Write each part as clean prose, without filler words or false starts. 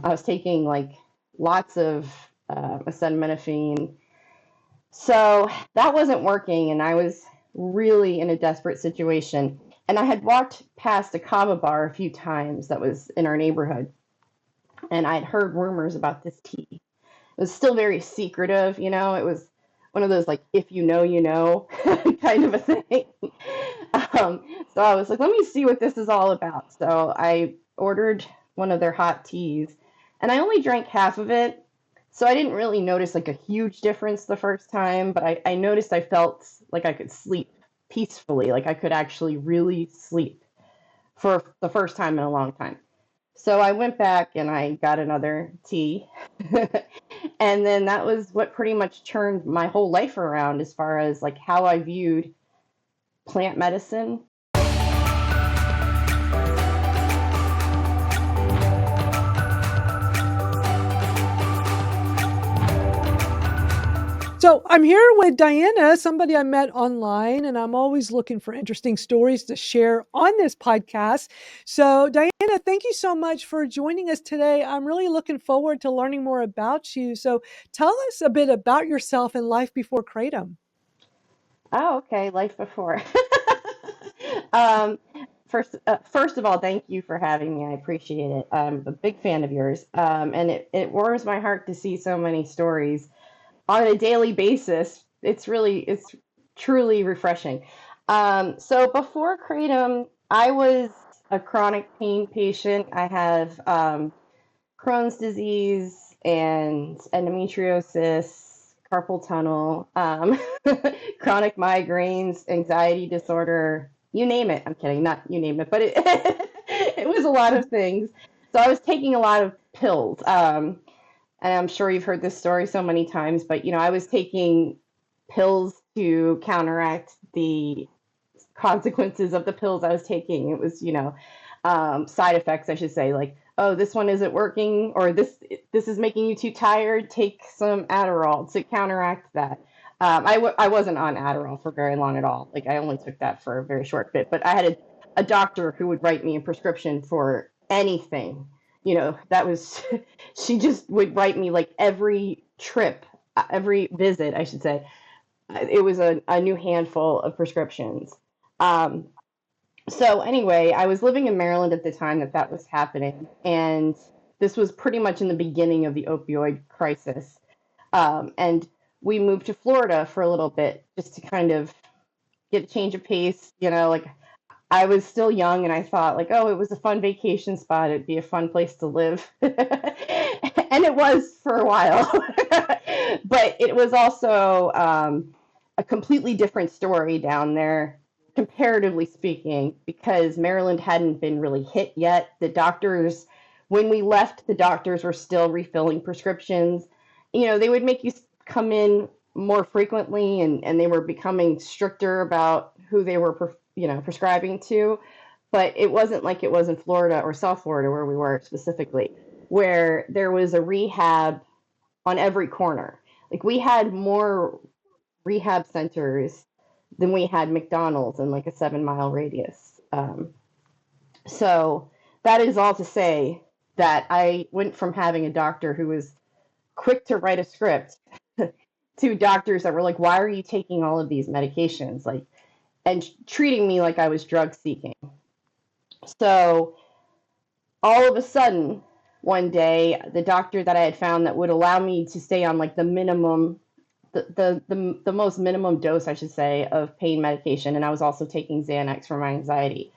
I was taking like lots of acetaminophen. So that wasn't working, and I was really in a desperate situation. And I had walked past a kava bar a few times that was in our neighborhood, and I'd heard rumors about this tea. It was still very secretive, you know. It was one of those like if you know, you know kind of a thing. Um, so I was like, let me see what this is all about. So I ordered one of their hot teas, and I only drank half of it. So I didn't really notice like a huge difference the first time, but I noticed I felt like I could sleep peacefully, like I could actually really sleep for the first time in a long time. So I went back and I got another tea. And then that was what pretty much turned my whole life around as far as like how I viewed plant medicine. So I'm here with Diana, somebody I met online, and I'm always looking for interesting stories to share on this podcast. So, Diana, thank you so much for joining us today. I'm really looking forward to learning more about you. So, tell us a bit about yourself and life before Kratom. Oh, okay, life before. um, first of all, thank you for having me. I appreciate it. I'm a big fan of yours, and it warms my heart to see so many stories on a daily basis. It's truly refreshing. So before Kratom, I was a chronic pain patient. I have Crohn's disease and endometriosis, carpal tunnel, chronic migraines, anxiety disorder, you name it. I'm kidding, not you name it, but it it was a lot of things. So I was taking a lot of pills. And I'm sure you've heard this story so many times, but I was taking pills to counteract the consequences of the pills I was taking. It was, side effects, I should say, like, oh, this one isn't working, or this is making you too tired. Take some Adderall to counteract that. I wasn't on Adderall for very long at all. Like I only took that for a very short bit, but I had a doctor who would write me a prescription for anything. That was she just would write me like every trip, every visit, I should say. It was a new handful of prescriptions. Um, so anyway, I was living in Maryland at the time that was happening, and this was pretty much in the beginning of the opioid crisis. And we moved to Florida for a little bit just to kind of get a change of pace. Like I was still young, and I thought like, oh, it was a fun vacation spot. It'd be a fun place to live, and it was for a while. But it was also a completely different story down there, comparatively speaking, because Maryland hadn't been really hit yet. When we left, the doctors were still refilling prescriptions. They would make you come in more frequently, and they were becoming stricter about who they were, prescribing to. But it wasn't like it was in Florida or South Florida where we were specifically, where there was a rehab on every corner. Like we had more rehab centers than we had McDonald's in like a 7 mile radius. So that is all to say that I went from having a doctor who was quick to write a script to doctors that were like, why are you taking all of these medications? Like, and treating me like I was drug seeking. So all of a sudden, one day, the doctor that I had found that would allow me to stay on like the minimum, the most minimum dose, I should say, of pain medication, and I was also taking Xanax for my anxiety.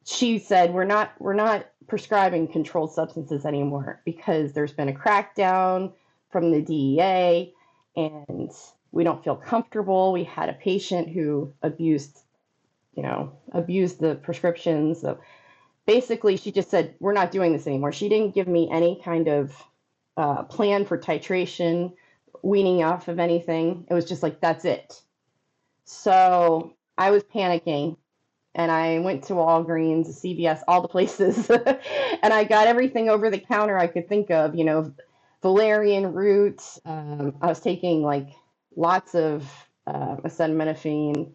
She said, we're not prescribing controlled substances anymore because there's been a crackdown from the DEA, and we don't feel comfortable. We had a patient who abused the prescriptions. So basically, she just said, we're not doing this anymore. She didn't give me any kind of plan for titration, weaning off of anything. It was just like, that's it. So I was panicking, and I went to Walgreens, CVS, all the places, and I got everything over the counter I could think of, valerian root. I was taking like lots of acetaminophen.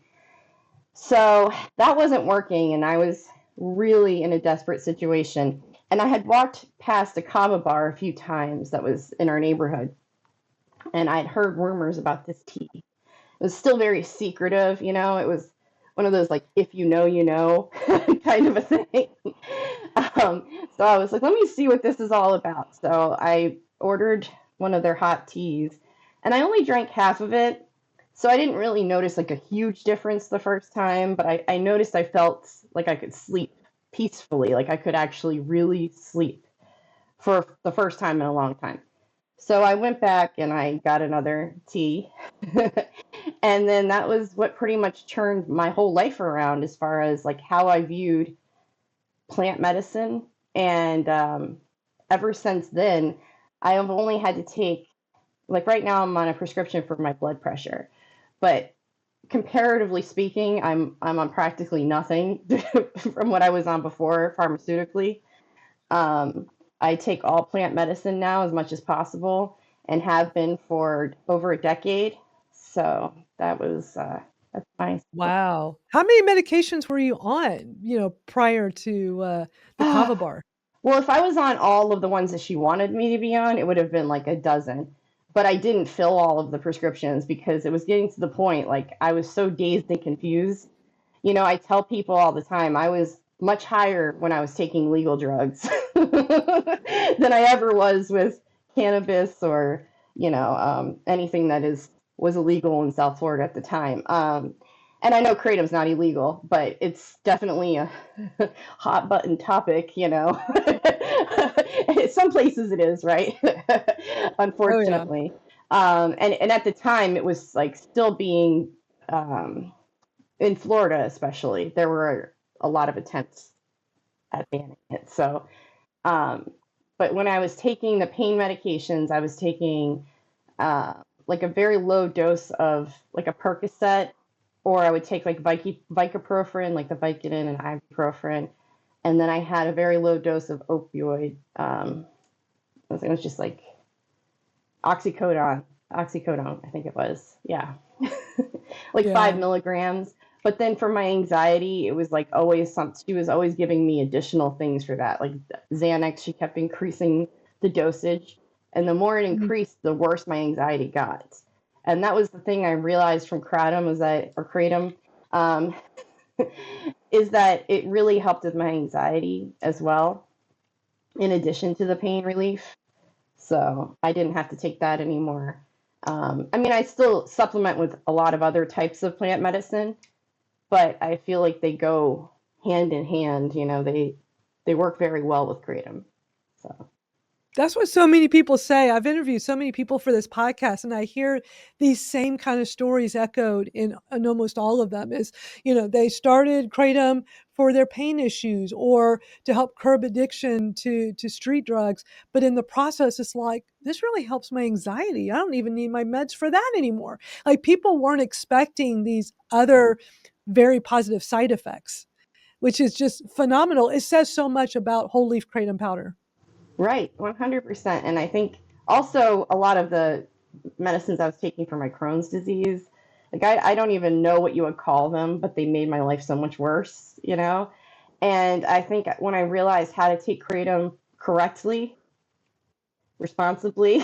So that wasn't working, and I was really in a desperate situation. And I had walked past a kava bar a few times that was in our neighborhood, and I'd heard rumors about this tea. It was still very secretive, you know. It was one of those like if you know kind of a thing. So I was like, let me see what this is all about. So I ordered one of their hot teas, and I only drank half of it. So I didn't really notice like a huge difference the first time, but I noticed I felt like I could sleep peacefully, like I could actually really sleep for the first time in a long time. So I went back and I got another tea. And then that was what pretty much turned my whole life around as far as like how I viewed plant medicine. And ever since then, I have only had to take, like right now, I'm on a prescription for my blood pressure. But comparatively speaking, I'm on practically nothing from what I was on before pharmaceutically. I take all plant medicine now as much as possible and have been for over a decade. So that's my Wow. How many medications were you on, prior to the kava bar? well, if I was on all of the ones that she wanted me to be on, it would have been like a dozen. But I didn't fill all of the prescriptions because it was getting to the point like I was so dazed and confused. You know, I tell people all the time I was much higher when I was taking legal drugs than I ever was with cannabis or, anything that was illegal in South Florida at the time. And I know kratom's not illegal, but it's definitely a hot button topic, you know. Some places it is, right? Oh yeah. Unfortunately. And at the time, it was like still being um, in Florida, especially. There were a lot of attempts at banning it. So, um, but when I was taking the pain medications, I was taking like a very low dose of like a Percocet, or I would take like Vicodin, like the Vicodin and ibuprofen, and then I had a very low dose of opioid. It was just like oxycodone, I think it was. Yeah, like five Yeah. milligrams. But then for my anxiety, it was like always she was always giving me additional things for that. Like Xanax, she kept increasing the dosage. And the more it Mhm. increased, the worse my anxiety got. And that was the thing I realized from Kratom, um, is that it really helped with my anxiety as well, in addition to the pain relief. So I didn't have to take that anymore. I mean, I still supplement with a lot of other types of plant medicine, but I feel like they go hand in hand. You know, they work very well with kratom. So That's what so many people say. I've interviewed so many people for this podcast, and I hear these same kind of stories echoed in almost all of them. Is they started kratom for their pain issues or to help curb addiction to street drugs, but in the process, it's like this really helps my anxiety. I don't even need my meds for that anymore. Like people weren't expecting these other very positive side effects, which is just phenomenal. It says so much about whole leaf kratom powder. right, 100%. And I think also a lot of the medicines I was taking for my Crohn's disease, like I don't even know what you would call them, but they made my life so much worse, you know? And I think when I realized how to take kratom correctly, responsibly,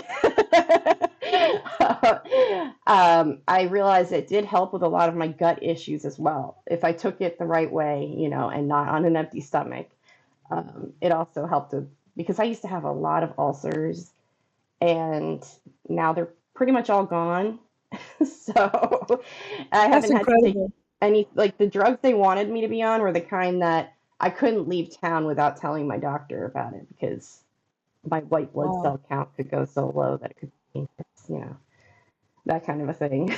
I realized it did help with a lot of my gut issues as well. If I took it the right way, you know, and not on an empty stomach, it also helped with, because I used to have a lot of ulcers and now they're pretty much all gone. So I That's haven't had to take incredible. any, like the drugs they wanted me to be on were the kind that I couldn't leave town without telling my doctor about it because my white blood Wow. cell count could go so low that it could be dangerous, you know, that kind of a thing.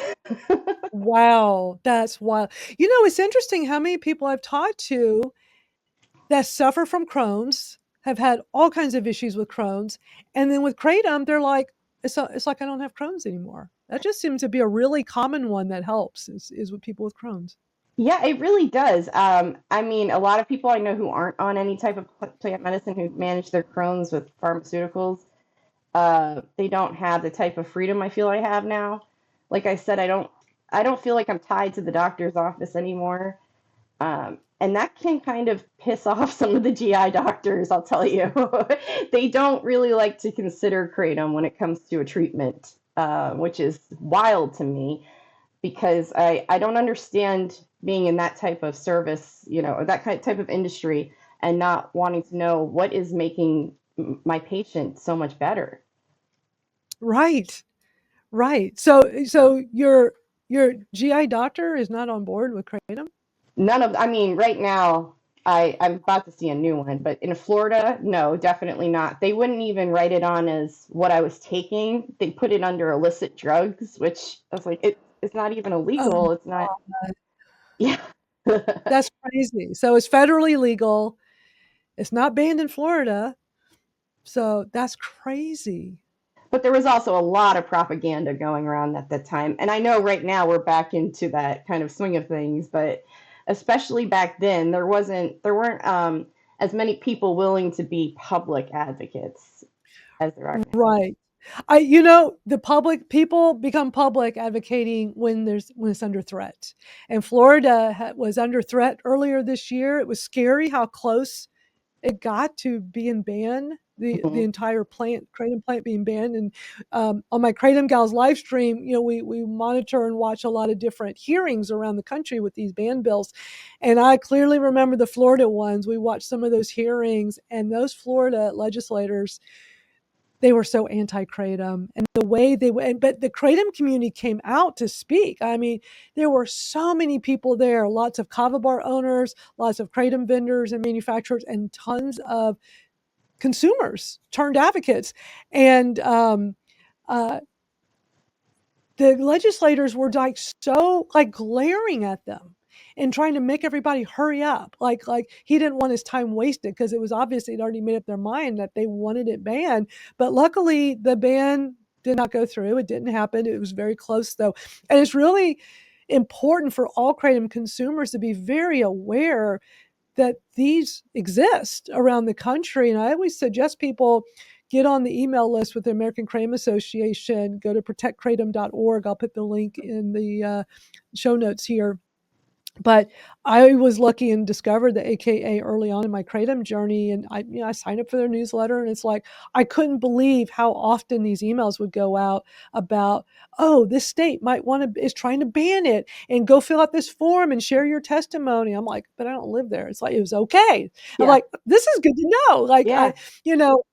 Wow, that's wild. It's interesting how many people I've talked to that suffer from Crohn's, have had all kinds of issues with Crohn's, and then with kratom, they're like, it's like I don't have Crohn's anymore. That just seems to be a really common one that helps is with people with Crohn's. Yeah, it really does. I mean, a lot of people I know who aren't on any type of plant medicine who manage their Crohn's with pharmaceuticals, they don't have the type of freedom I feel I have now. Like I said, I don't feel like I'm tied to the doctor's office anymore. And that can kind of piss off some of the GI doctors, I'll tell you. They don't really like to consider kratom when it comes to a treatment, which is wild to me because I don't understand being in that type of service, or that type of industry and not wanting to know what is making my patient so much better. Right. Right. So your GI doctor is not on board with kratom? I mean, right now, I'm about to see a new one, but in Florida, no, definitely not. They wouldn't even write it on as what I was taking. They put it under illicit drugs, which I was like, it's not even Oh, illegal. It's not, yeah. that's crazy. So it's federally legal. It's not banned in Florida. So that's crazy. But there was also a lot of propaganda going around at that time. And I know right now we're back into that kind of swing of things, but especially back then, there weren't as many people willing to be public advocates as there are now. Right. The public people become public advocating when it's under threat. And Florida was under threat earlier this year. It was scary how close it got to being banned. The Mhm. entire kratom plant being banned. And on my Kratom Gals live stream, we monitor and watch a lot of different hearings around the country with these ban bills. And I clearly remember the Florida ones. We watched some of those hearings, and those Florida legislators, they were so anti-kratom, and the way they went, but the kratom community came out to speak. I mean, there were so many people there, lots of kava bar owners, lots of kratom vendors and manufacturers, and tons of consumers turned advocates. And uh, the legislators were like so like glaring at them and trying to make everybody hurry up. Like he didn't want his time wasted because it was obvious they'd already made up their mind that they wanted it banned. But luckily the ban did not go through. It didn't happen. It was very close though. And it's really important for all kratom consumers to be very aware that these exist around the country. And I always suggest people get on the email list with the American Kratom Association. Go to protectkratom.org. I'll put the link in the show notes here. But I was lucky and discovered the AKA early on in my kratom journey, and I signed up for their newsletter, and it's like I couldn't believe how often these emails would go out about, oh, this state is trying to ban it, and go fill out this form and share your testimony. I'm like, but I don't live there. It's like it was okay. I'm Yeah. like, this is good to know. Yeah.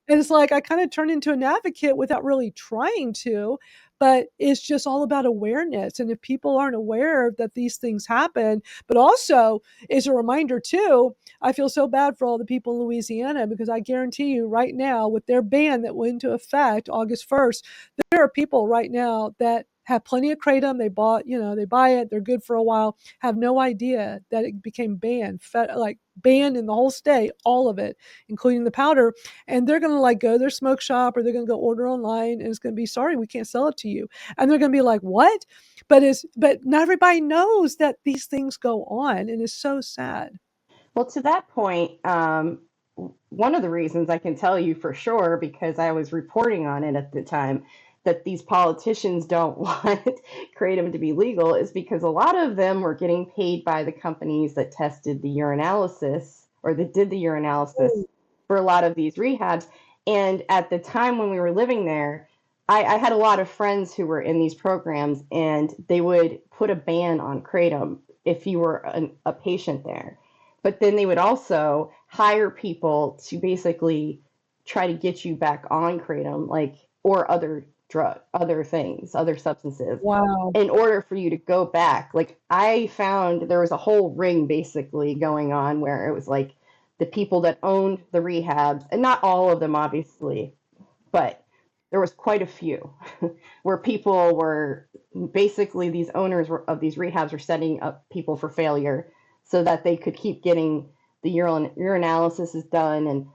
And it's like I kind of turned into an advocate without really trying to. But it's just all about awareness. And if people aren't aware that these things happen, but also is a reminder too, I feel so bad for all the people in Louisiana because I guarantee you right now with their ban that went into effect August 1st, there are people right now that have plenty of kratom. They buy it, they're good for a while, have no idea that it became banned, like banned in the whole state, all of it, including the powder. And they're going to like go to their smoke shop or they're going to go order online and it's going to be, sorry, we can't sell it to you. And they're going to be like, what? But not everybody knows that these things go on, and it's so sad. Well, to that point, one of the reasons I can tell you for sure, because I was reporting on it at the time, that these politicians don't want kratom to be legal is because a lot of them were getting paid by the companies that tested the urinalysis or that did the urinalysis Oh, for a lot of these rehabs. And at the time when we were living there, I had a lot of friends who were in these programs, and they would put a ban on kratom if you were a patient there. But then they would also hire people to basically try to get you back on kratom, like or other things, other substances, wow. in order for you to go back. Like I found there was a whole ring basically going on where it was like the people that owned the rehabs, and not all of them obviously, but there was quite a few where people were basically these of these rehabs were setting up people for failure so that they could keep getting the urinalysis is done and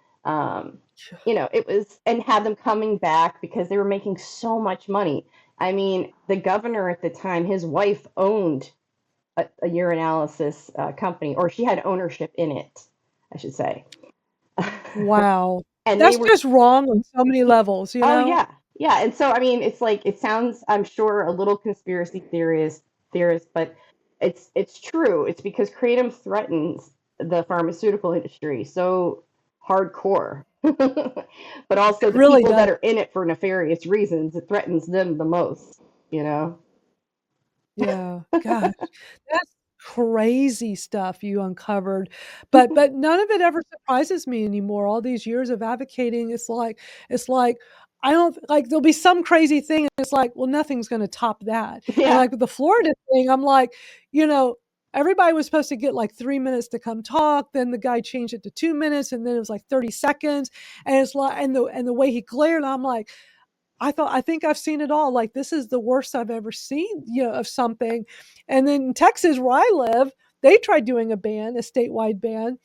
it was and have them coming back because they were making so much money. I mean, the governor at the time, his wife owned a urinalysis company, or she had ownership in it, I should say. Wow. And they That's were just wrong on so many levels, you Oh know? yeah, yeah. And so I mean, it's like it sounds, I'm sure, a little conspiracy theorist, but it's true. It's because kratom threatens the pharmaceutical industry so hardcore. But also It the really people does. that are in it for nefarious reasons, it threatens them the most, you know? Yeah, gosh, that's crazy stuff you uncovered, but none of it ever surprises me anymore. All these years of advocating, it's like I don't like there'll be some crazy thing, and it's like, well, nothing's gonna top that. And Yeah. like with the Florida thing, I'm like, you know, everybody was supposed to get like 3 minutes to come talk. Then the guy changed it to 2 minutes, and then it was like 30 seconds. And it's like, and the way he glared, I'm like, I think I've seen it all. Like, this is the worst I've ever seen, of something. And then in Texas, where I live, they tried doing a statewide ban.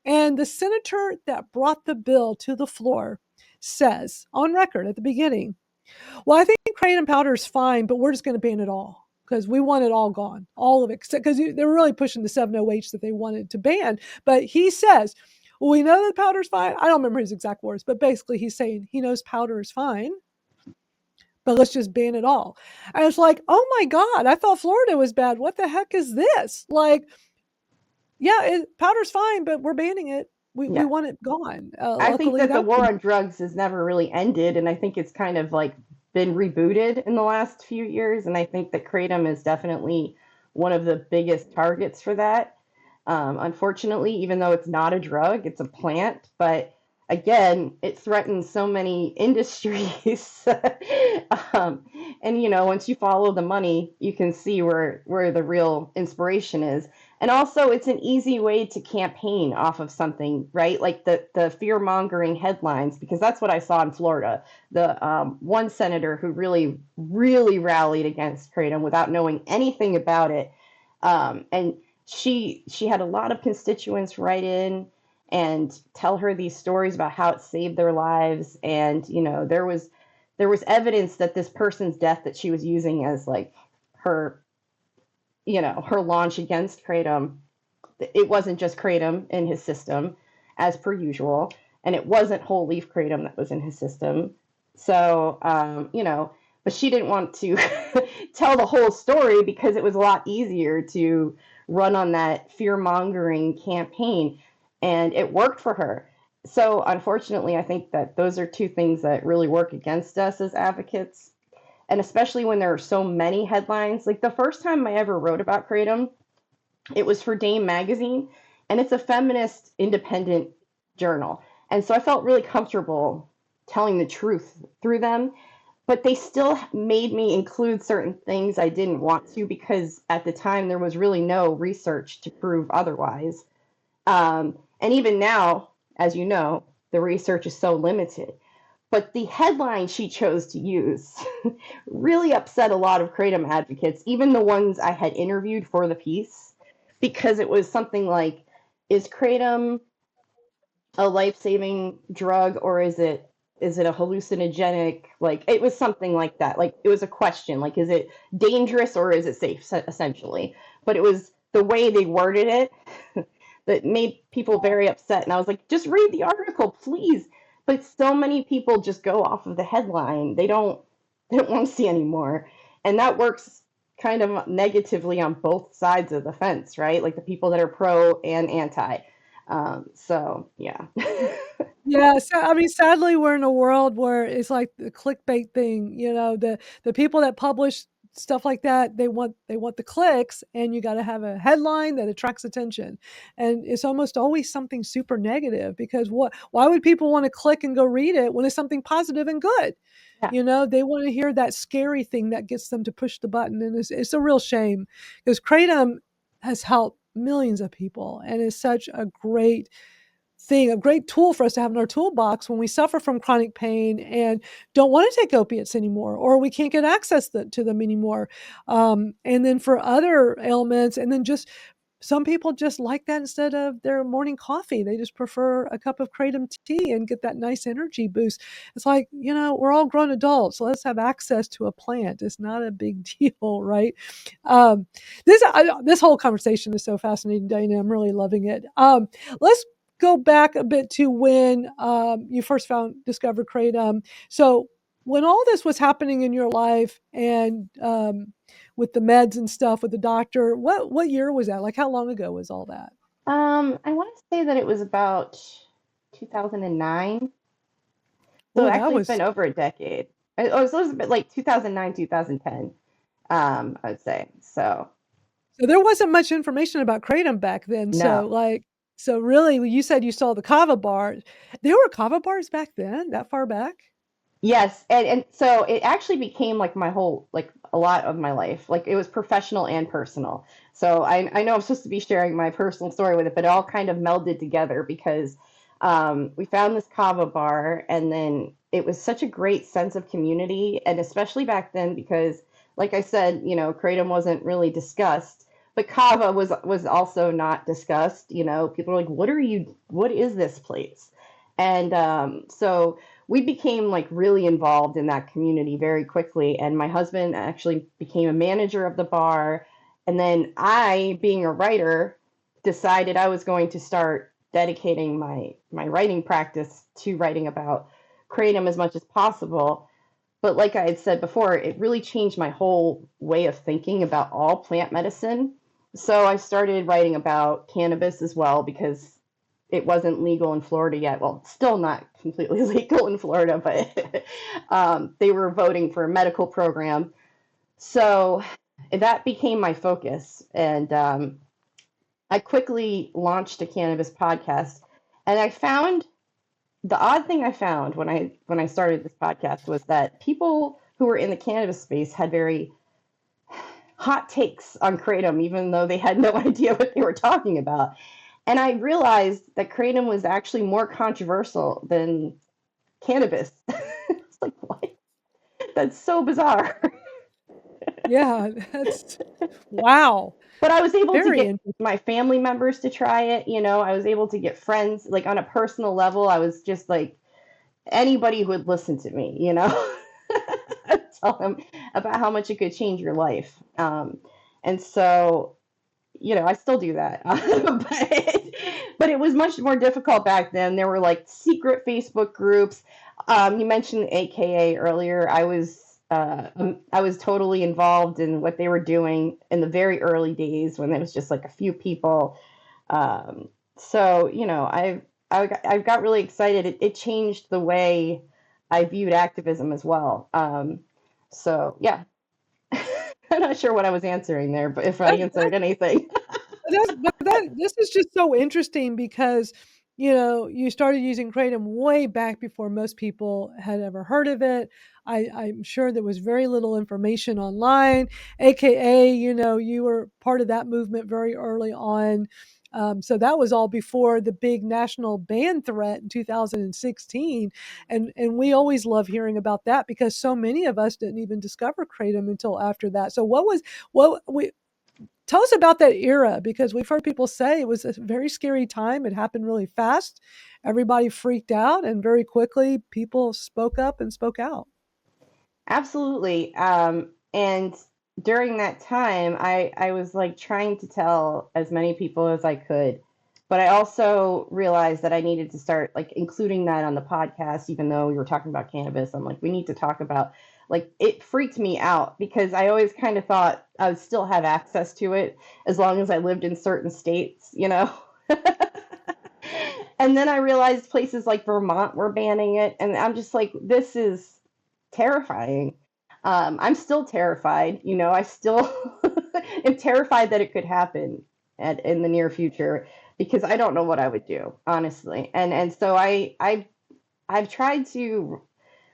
And the senator that brought the bill to the floor says on record at the beginning, well, I think kratom powder is fine, but we're just going to ban it all because we want it all gone, all of it. Because they were really pushing the 7-OH that they wanted to ban. But he says, well, we know that powder's fine. I don't remember his exact words, but basically he's saying he knows powder is fine, but let's just ban it all. And it's like, oh my God, I thought Florida was bad. What the heck is this? Like, yeah, powder's fine, but we're banning it. We Yeah. want it gone. I think Luckily, that the that war on drugs has never really ended, and I think it's kind of like been rebooted in the last few years. And I think that kratom is definitely one of the biggest targets for that. Unfortunately, even though it's not a drug, it's a plant. But again, it threatens so many industries. um, and once you follow the money, you can see where the real inspiration is. And also, it's an easy way to campaign off of something, right? Like the fear mongering headlines, because that's what I saw in Florida. The one senator who really, really rallied against kratom without knowing anything about it, and she had a lot of constituents write in and tell her these stories about how it saved their lives. And there was evidence that this person's death that she was using as like her her launch against kratom, it wasn't just kratom in his system as per usual, and it wasn't whole leaf kratom that was in his system. So but she didn't want to tell the whole story because it was a lot easier to run on that fear mongering campaign, and it worked for her. So unfortunately, I think that those are two things that really work against us as advocates, and especially when there are so many headlines. Like the first time I ever wrote about kratom, it was for Dame Magazine, and it's a feminist independent journal. And so I felt really comfortable telling the truth through them, but they still made me include certain things I didn't want to because at the time there was really no research to prove otherwise. And even now, as you know, the research is so limited. But the headline she chose to use really upset a lot of kratom advocates, even the ones I had interviewed for the piece, because it was something like, is kratom a life-saving drug, or is it a hallucinogenic? Like, it was something like that. Like, it was a question, like, is it dangerous or is it safe, essentially? But it was the way they worded it that made people very upset. And I was like, just read the article, please. But so many people just go off of the headline. They don't want to see anymore. And that works kind of negatively on both sides of the fence, right? Like the people that are pro and anti. So yeah. Yeah, so I mean, sadly, we're in a world where it's like the clickbait thing, the people that publish stuff like that, they want the clicks, and you gotta have a headline that attracts attention. And it's almost always something super negative because why would people wanna click and go read it when it's something positive and good? Yeah. They wanna hear that scary thing that gets them to push the button, and it's a real shame because kratom has helped millions of people and is such a great thing, a great tool for us to have in our toolbox when we suffer from chronic pain and don't want to take opiates anymore, or we can't get access to them anymore. And then for other ailments, and then just some people just like that instead of their morning coffee. They just prefer a cup of kratom tea and get that nice energy boost. It's like, we're all grown adults. So let's have access to a plant. It's not a big deal, right? Um, this whole conversation is so fascinating, Diana. I'm really loving it. Let's go back a bit to when you first discovered kratom. So when all this was happening in your life and with the meds and stuff with the doctor, what year was that? Like how long ago was all that? I want to say that it was about 2009. So Oh, that actually, it's was been over a decade. It was a bit like 2009, 2010. I would say so. so there wasn't much information about kratom back then. No. So really, when you said you saw the kava bar, there were kava bars back then, that far back? Yes, and so it actually became like my whole like a lot of my life. Like it was professional and personal. So I know I'm supposed to be sharing my personal story with it, but it all kind of melded together because we found this kava bar, and then it was such a great sense of community, and especially back then because, like I said, kratom wasn't really discussed, but kava was also not discussed. People are like, What is this place?" And so we became like really involved in that community very quickly. And my husband actually became a manager of the bar. And then I, being a writer, decided I was going to start dedicating my writing practice to writing about kratom as much as possible. But like I had said before, it really changed my whole way of thinking about all plant medicine. So I started writing about cannabis as well because it wasn't legal in Florida yet. Well, still not completely legal in Florida, but they were voting for a medical program. So that became my focus. And I quickly launched a cannabis podcast. And the odd thing I found when I started this podcast was that people who were in the cannabis space had very hot takes on kratom, even though they had no idea what they were talking about. And I realized that kratom was actually more controversial than cannabis. It's like, what? That's so bizarre. Yeah, that's wow. But I was able to Very get interesting. my family members to try it. I was able to get friends, like on a personal level. I was just like anybody who would listen to me. Tell them about how much it could change your life. And so I still do that. But it was much more difficult back then. There were like secret Facebook groups. You mentioned AKA earlier. I was totally involved in what they were doing in the very early days when there was just like a few people. So I've got really excited. It changed the way I viewed activism as well. So yeah, I'm not sure what I was answering there, but if I That answered anything. this is just so interesting because, you started using kratom way back before most people had ever heard of it. I'm sure there was very little information online, AKA, you were part of that movement very early on. So that was all before the big national ban threat in 2016, and we always love hearing about that because so many of us didn't even discover kratom until after that. So what we tell us about that era because we've heard people say it was a very scary time. It happened really fast. Everybody freaked out, and very quickly people spoke up and spoke out. Absolutely. And during that time, I was like trying to tell as many people as I could, but I also realized that I needed to start like including that on the podcast, even though we were talking about cannabis. I'm like, we need to talk about like it freaked me out because I always kind of thought I would still have access to it as long as I lived in certain states. And then I realized places like Vermont were banning it, and I'm just like, this is terrifying. I'm still terrified. I still am terrified that it could happen in the near future because I don't know what I would do, honestly. And so I've tried to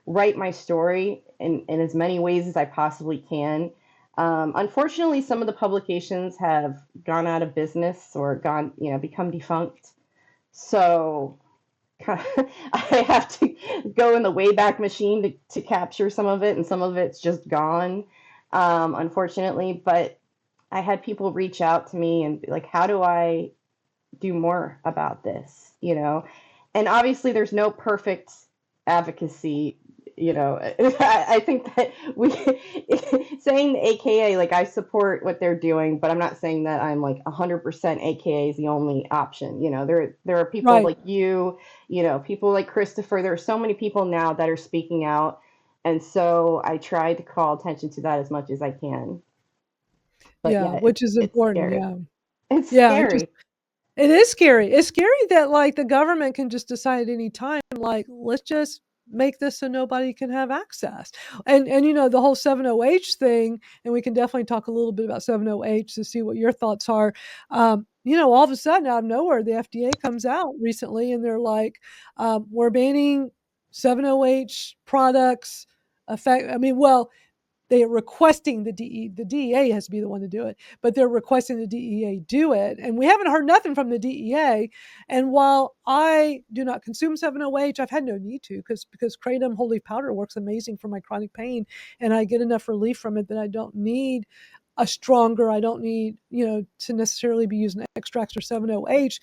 write my story in as many ways as I possibly can. Unfortunately, some of the publications have gone out of business or become defunct. So I have to go in the Wayback Machine to capture some of it, and some of it's just gone, unfortunately. But I had people reach out to me and be like, how do I do more about this? And obviously, there's no perfect advocacy. I think that we saying the AKA, like I support what they're doing, but I'm not saying that I'm like 100% AKA is the only option. There are people Right. like you, people like Christopher. There are so many people now that are speaking out, and so I try to call attention to that as much as I can. But Yeah, yeah, which is it's important. scary. Yeah. It's Yeah. I just scary. It is scary. It's scary that like the government can just decide at any time, like, let's just make this so nobody can have access. And you know, the whole 7-OH thing, and we can definitely talk a little bit about 7-OH to see what your thoughts are. You know, all of a sudden out of nowhere, the FDA comes out recently and they're like, we're banning 7-OH products. Effect. I mean, well, they are requesting the DEA has to be the one to do it, but they're requesting the DEA do it. And we haven't heard nothing from the DEA. And while I do not consume 7-OH, I've had no need to because Kratom whole leaf powder works amazing for my chronic pain. And I get enough relief from it that I don't need I don't need, you know, to necessarily be using extracts or 7-OH.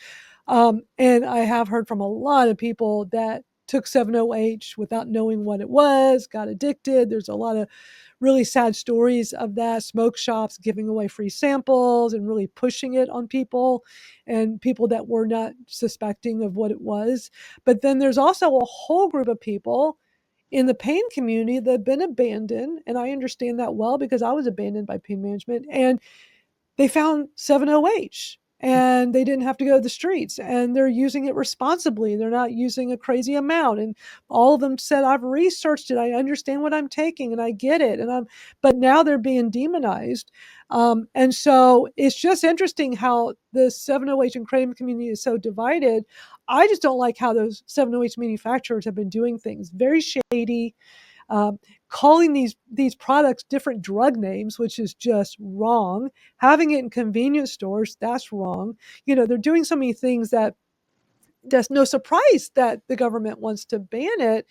And I have heard from a lot of people that took 7-OH without knowing what it was, got addicted. There's a lot of really sad stories of that. Smoke shops giving away free samples and really pushing it on people and people that were not suspecting of what it was. But then there's also a whole group of people in the pain community that have been abandoned. And I understand that well because I was abandoned by pain management. And they found 7-OH and they didn't have to go to the streets and they're using it responsibly. They're not using a crazy amount. And all of them said, I've researched it. I understand what I'm taking and I get it. But now they're being demonized. And so it's just interesting how the 7-OH and Kratom community is so divided. I just don't like how those 7-OH manufacturers have been doing things. Very shady, um, calling these products different drug names, which is just wrong. Having it in convenience stores, that's wrong. You know, they're doing so many things that there's no surprise that the government wants to ban it.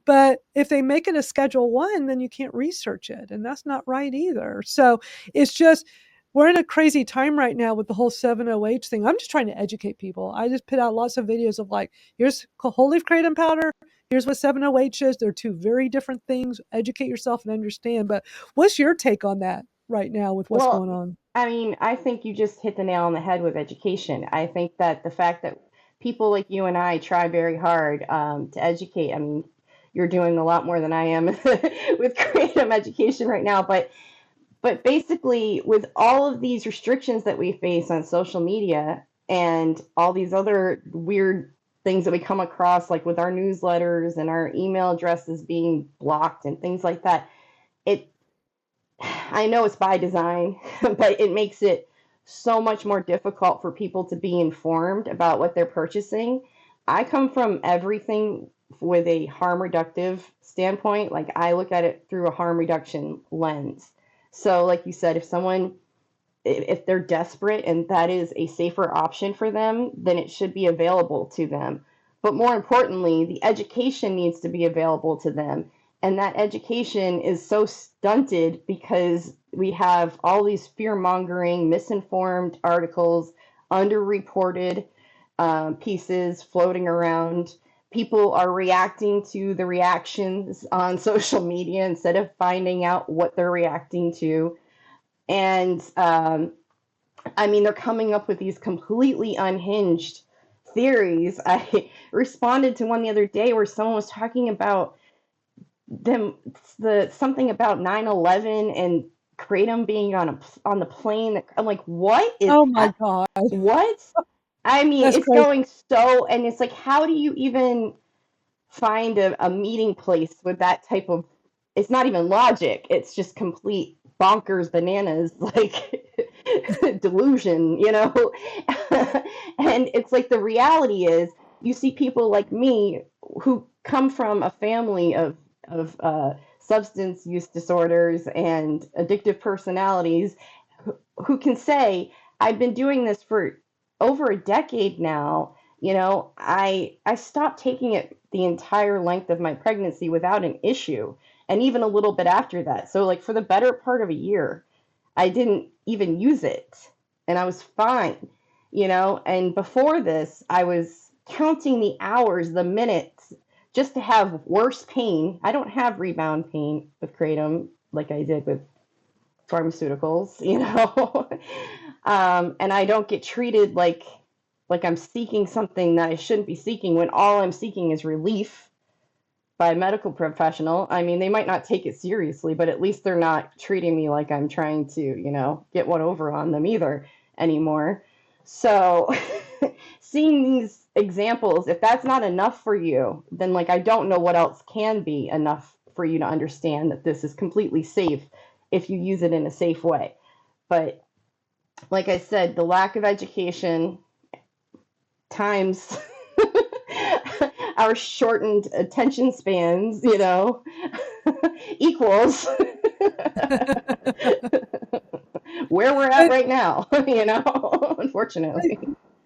But if they make it a Schedule 1, then you can't research it, and that's not right either. So it's just we're in a crazy time right now with the whole 7-OH thing. I'm just trying to educate people. I just put out lots of videos of like, here's whole leaf kratom powder. Here's what 7-OH is. They're two very different things. Educate yourself and understand. But what's your take on that right now with what's Well, going on? I mean, I think you just hit the nail on the head with education. I think that the fact that people like you and I try very hard to educate, I mean, you're doing a lot more than I am with creative education right now, but basically with all of these restrictions that we face on social media and all these other weird things that we come across, like with our newsletters and our email addresses being blocked and things like that, it I know it's by design, but it makes it so much more difficult for people to be informed about what they're purchasing. I come from everything with a harm reductive standpoint. Like I look at it through a harm reduction lens. So, like you said, if they're desperate and that is a safer option for them, then it should be available to them. But more importantly, the education needs to be available to them. And that education is so stunted because we have all these fear mongering, misinformed articles, underreported pieces floating around. People are reacting to the reactions on social media instead of finding out what they're reacting to. And I mean, they're coming up with these completely unhinged theories. I responded to one the other day where someone was talking about them the something about 9/11 and kratom being on the plane. I'm like, what is Oh my that? God. What? I mean, That's it's crazy. going so, and it's like, how do you even find a meeting place with that type of, it's not even logic, it's just complete bonkers bananas, like delusion, you know. And it's like the reality is you see people like me who come from a family of substance use disorders and addictive personalities who can say, I've been doing this for over a decade now. You know, I stopped taking it the entire length of my pregnancy without an issue, and even a little bit after that. So like for the better part of a year, I didn't even use it, and I was fine, you know. And before this, I was counting the hours, the minutes, just to have worse pain. I don't have rebound pain with kratom like I did with pharmaceuticals, you know. And I don't get treated like I'm seeking something that I shouldn't be seeking when all I'm seeking is relief by a medical professional. I mean, they might not take it seriously, but at least they're not treating me like I'm trying to, you know, get one over on them either anymore. So seeing these examples, if that's not enough for you, then like I don't know what else can be enough for you to understand that this is completely safe if you use it in a safe way. But like I said, the lack of education times our shortened attention spans, equals where we're at But right now, unfortunately.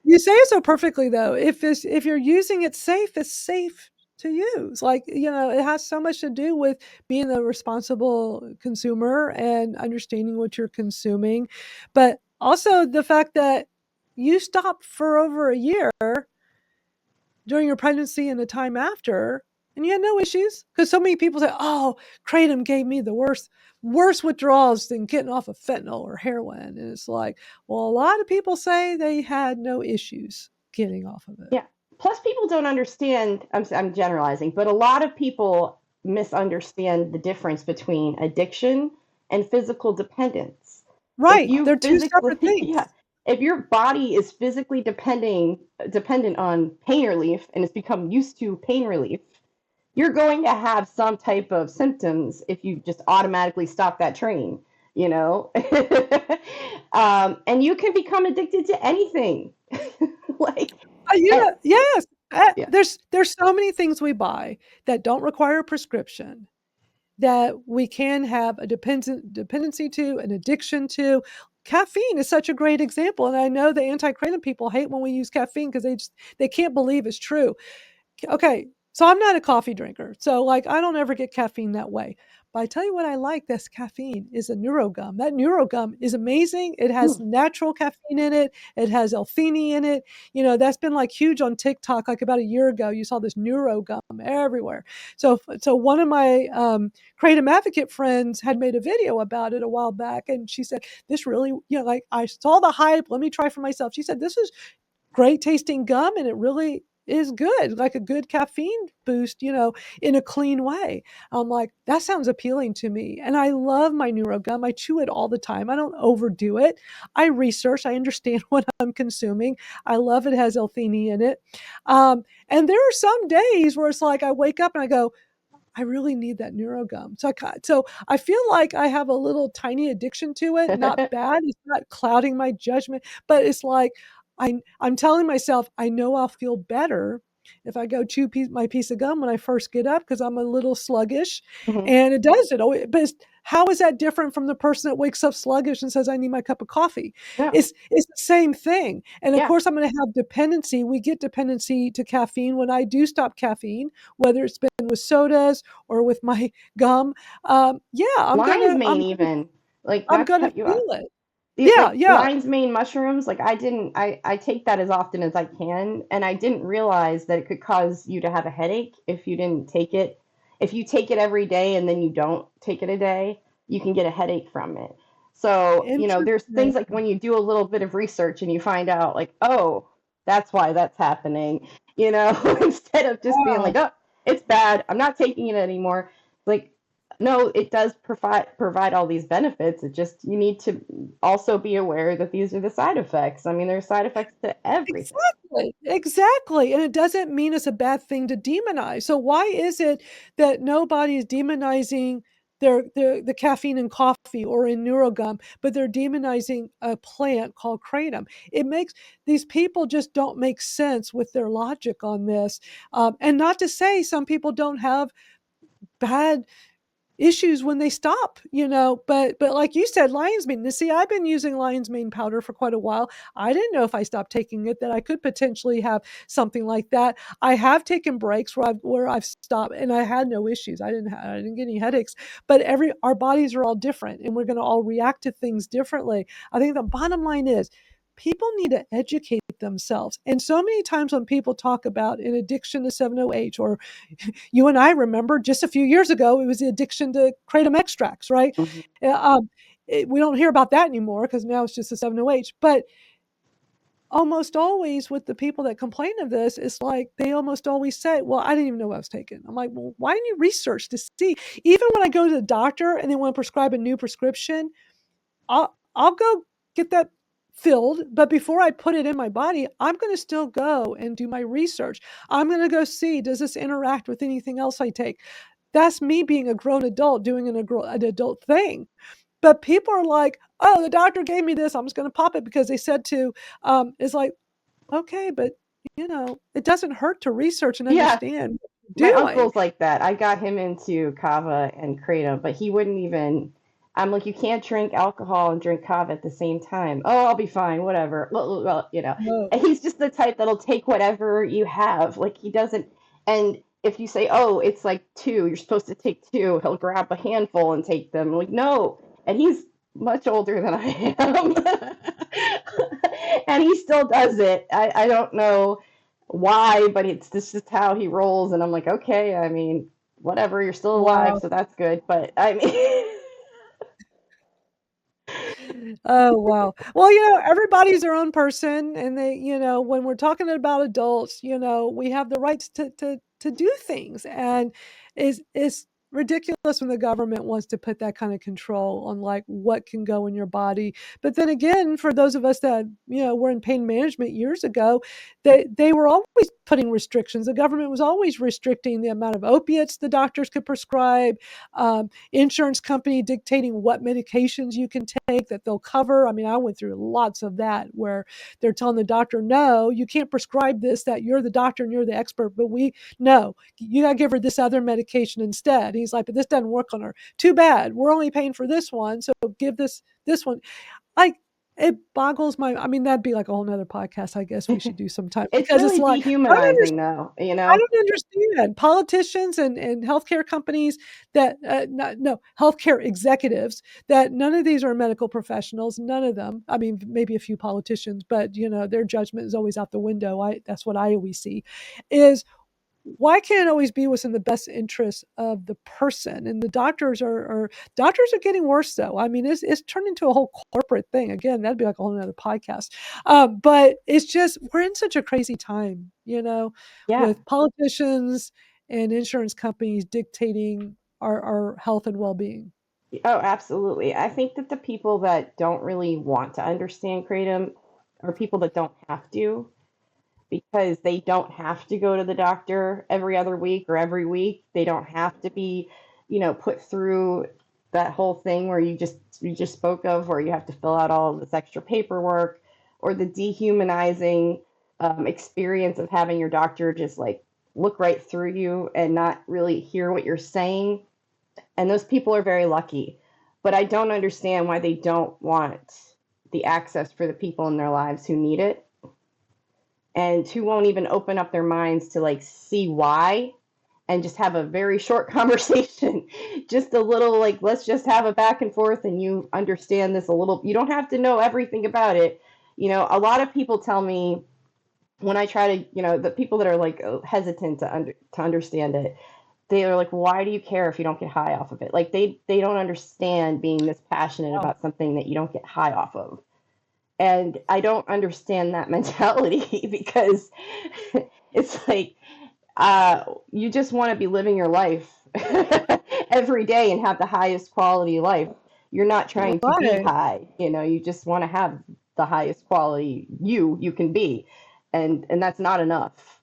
you say it so perfectly, though. If you're using it safe, it's safe to use. Like, it has so much to do with being a responsible consumer and understanding what you're consuming, but also the fact that you stopped for over a year during your pregnancy and the time after, and you had no issues. Because so many people say, "Oh, kratom gave me the worst withdrawals than getting off of fentanyl or heroin," and it's like, well, a lot of people say they had no issues getting off of it. Yeah. Plus, people don't understand. I'm generalizing, but a lot of people misunderstand the difference between addiction and physical dependence. If Right, you they're two physically, separate things. yeah, if your body is physically dependent on pain relief and has become used to pain relief, you're going to have some type of symptoms if you just automatically stop that train, you know? And you can become addicted to anything. like, eh, Yes, yeah. there's so many things we buy that don't require a prescription that we can have a dependency to, an addiction to. Caffeine is such a great example, and I know the anti-kratom people hate when we use caffeine because they can't believe it's true. Okay, so I'm not a coffee drinker, so, like, I don't ever get caffeine that way, but I tell you what I like that's caffeine is a neurogum. That neurogum is amazing. It has Mm, natural caffeine in it. It has L-theanine in it. That's been, like, huge on TikTok, like, about a year ago. You saw this neurogum everywhere. So one of my, kratom advocate friends had made a video about it a while back, and she said, "This really," like, "I saw the hype, let me try for myself." She said, "This is great tasting gum, and it really is good, like a good caffeine boost, in a clean way." I'm like, that sounds appealing to me. And I love my neurogum. I chew it all the time. I don't overdo it. I research, I understand what I'm consuming. I love it has L-theanine in it. And there are some days where it's like I wake up and I go, I really need that neurogum. So I feel like I have a little tiny addiction to it. Not bad. It's not clouding my judgment, but it's like I'm telling myself I know I'll feel better if I go chew my piece of gum when I first get up because I'm a little sluggish, mhm. and it does it. But how is that different from the person that wakes up sluggish and says I need my cup of coffee? No. It's the same thing. And of Yeah. course, I'm going to have dependency. We get dependency to caffeine when I do stop caffeine, whether it's been with sodas or with my gum. Yeah, Lion's mane, even. Like, I'm not to gonna cut you off. feel it. These, Yeah, like, yeah. lion's mane mushrooms, like, I take that as often as I can, and I didn't realize that it could cause you to have a headache if you didn't take it. If you take it every day and then you don't take it a day, you can get a headache from it. So, there's Interesting. things like when you do a little bit of research and you find out, like, oh, that's why that's happening, instead of just being Wow. like, oh, it's bad, I'm not taking it anymore. Like, no, it does provide all these benefits. It just, you need to also be aware that these are the side effects. I mean, there's side effects to everything. Exactly, exactly, and it doesn't mean it's a bad thing to demonize. So why is it that nobody is demonizing the caffeine in coffee or in neurogum, but they're demonizing a plant called kratom? It makes these people just don't make sense with their logic on this. And not to say some people don't have bad issues when they stop, but like you said, lion's mane. Now, see, I've been using lion's mane powder for quite a while. I didn't know if I stopped taking it that I could potentially have something like that. I have taken breaks where I've stopped and I had no issues. I didn't get any headaches. But our bodies are all different and we're going to all react to things differently. I think the bottom line is people need to educate themselves. And so many times when people talk about an addiction to 7-OH, or you and I remember just a few years ago, it was the addiction to kratom extracts, right? Mhm. We don't hear about that anymore because now it's just a 7-OH. But almost always with the people that complain of this, it's like they almost always say, well, I didn't even know what I was taking. I'm like, well, why didn't you research to see? Even when I go to the doctor and they want to prescribe a new prescription, I'll go get that filled, but before I put it in my body, I'm going to still go and do my research. I'm going to go see, does this interact with anything else I take? That's me being a grown adult doing an adult thing. But people are like, oh, the doctor gave me this. I'm just going to pop it because they said to. It's like, okay, but it doesn't hurt to research and Yeah, understand what my you're doing. uncle's like that. I got him into kava and kratom, but he wouldn't even. I'm like, you can't drink alcohol and drink kava at the same time. Oh, I'll be fine, whatever. Well. No. And he's just the type that'll take whatever you have. Like he doesn't. And if you say, oh, it's like two, you're supposed to take two, he'll grab a handful and take them. I'm like, no. And he's much older than I am. And he still does it. I don't know why, but it's this is how he rolls, and I'm like, okay, I mean, whatever, you're still alive, Wow. so that's good. But I mean, Oh, wow. Well, everybody's their own person, and when we're talking about adults, we have the rights to do things, and is ridiculous when the government wants to put that kind of control on like what can go in your body. But then again, for those of us that were in pain management years ago, they were always putting restrictions. The government was always restricting the amount of opiates the doctors could prescribe. Insurance company dictating what medications you can take that they'll cover. I mean, I went through lots of that where they're telling the doctor, no, you can't prescribe this, that you're the doctor and you're the expert, but no, you got to give her this other medication instead. He's like, but this doesn't work on her. Too bad. We're only paying for this one. So give this one. Like, it boggles I mean, that'd be like a whole nother podcast, I guess we should do sometime it's because it's really like, I don't dehumanizing, understand. though. I don't understand politicians and healthcare companies that no healthcare executives that none of these are medical professionals. None of them. I mean, maybe a few politicians, but their judgment is always out the window. That's what I always see. Is why can't it always be what's in the best interest of the person? And the doctors are getting worse though. I mean, it's turned into a whole corporate thing. Again, that'd be like a whole other podcast. But it's just we're in such a crazy time, Yeah. with politicians and insurance companies dictating our health and well-being. Oh, absolutely. I think that the people that don't really want to understand kratom are people that don't have to, because they don't have to go to the doctor every other week or every week. They don't have to be, put through that whole thing where you just spoke of, where you have to fill out all of this extra paperwork, or the dehumanizing experience of having your doctor just like look right through you and not really hear what you're saying. And those people are very lucky. But I don't understand why they don't want the access for the people in their lives who need it, and who won't even open up their minds to like see why, and just have a very short conversation. Just a little, like, let's just have a back and forth and you understand this a little. You don't have to know everything about it. A lot of people tell me when I try to, the people that are like hesitant to understand it, they are like, why do you care if you don't get high off of it? Like they don't understand being this passionate Wow. about something that you don't get high off of. And I don't understand that mentality because it's like you just want to be living your life every day and have the highest quality life. You're not trying to be Right. high, you just want to have the highest quality you can be. And that's not enough.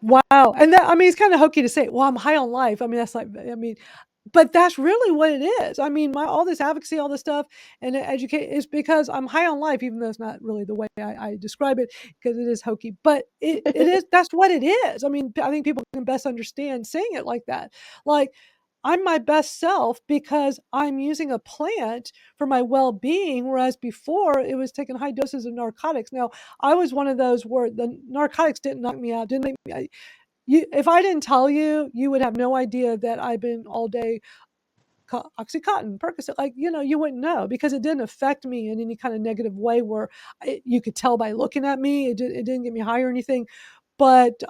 Wow, and that I mean, it's kinda hokey to say, "Well, I'm high on life." I mean, that's like I mean, but that's really what it is. I mean, my all this advocacy, all this stuff, and educate is because I'm high on life, even though it's not really the way I describe it, because it is hokey, but it is that's what it is. I mean, I think people can best understand saying it like that. Like, I'm my best self because I'm using a plant for my well-being, whereas before it was taking high doses of narcotics. Now, I was one of those where the narcotics didn't knock me out, didn't make me if I didn't tell you, you would have no idea that I've been all day Oxycontin, Percocet, like, you wouldn't know because it didn't affect me in any kind of negative way where you could tell by looking at me. It didn't get me high or anything. But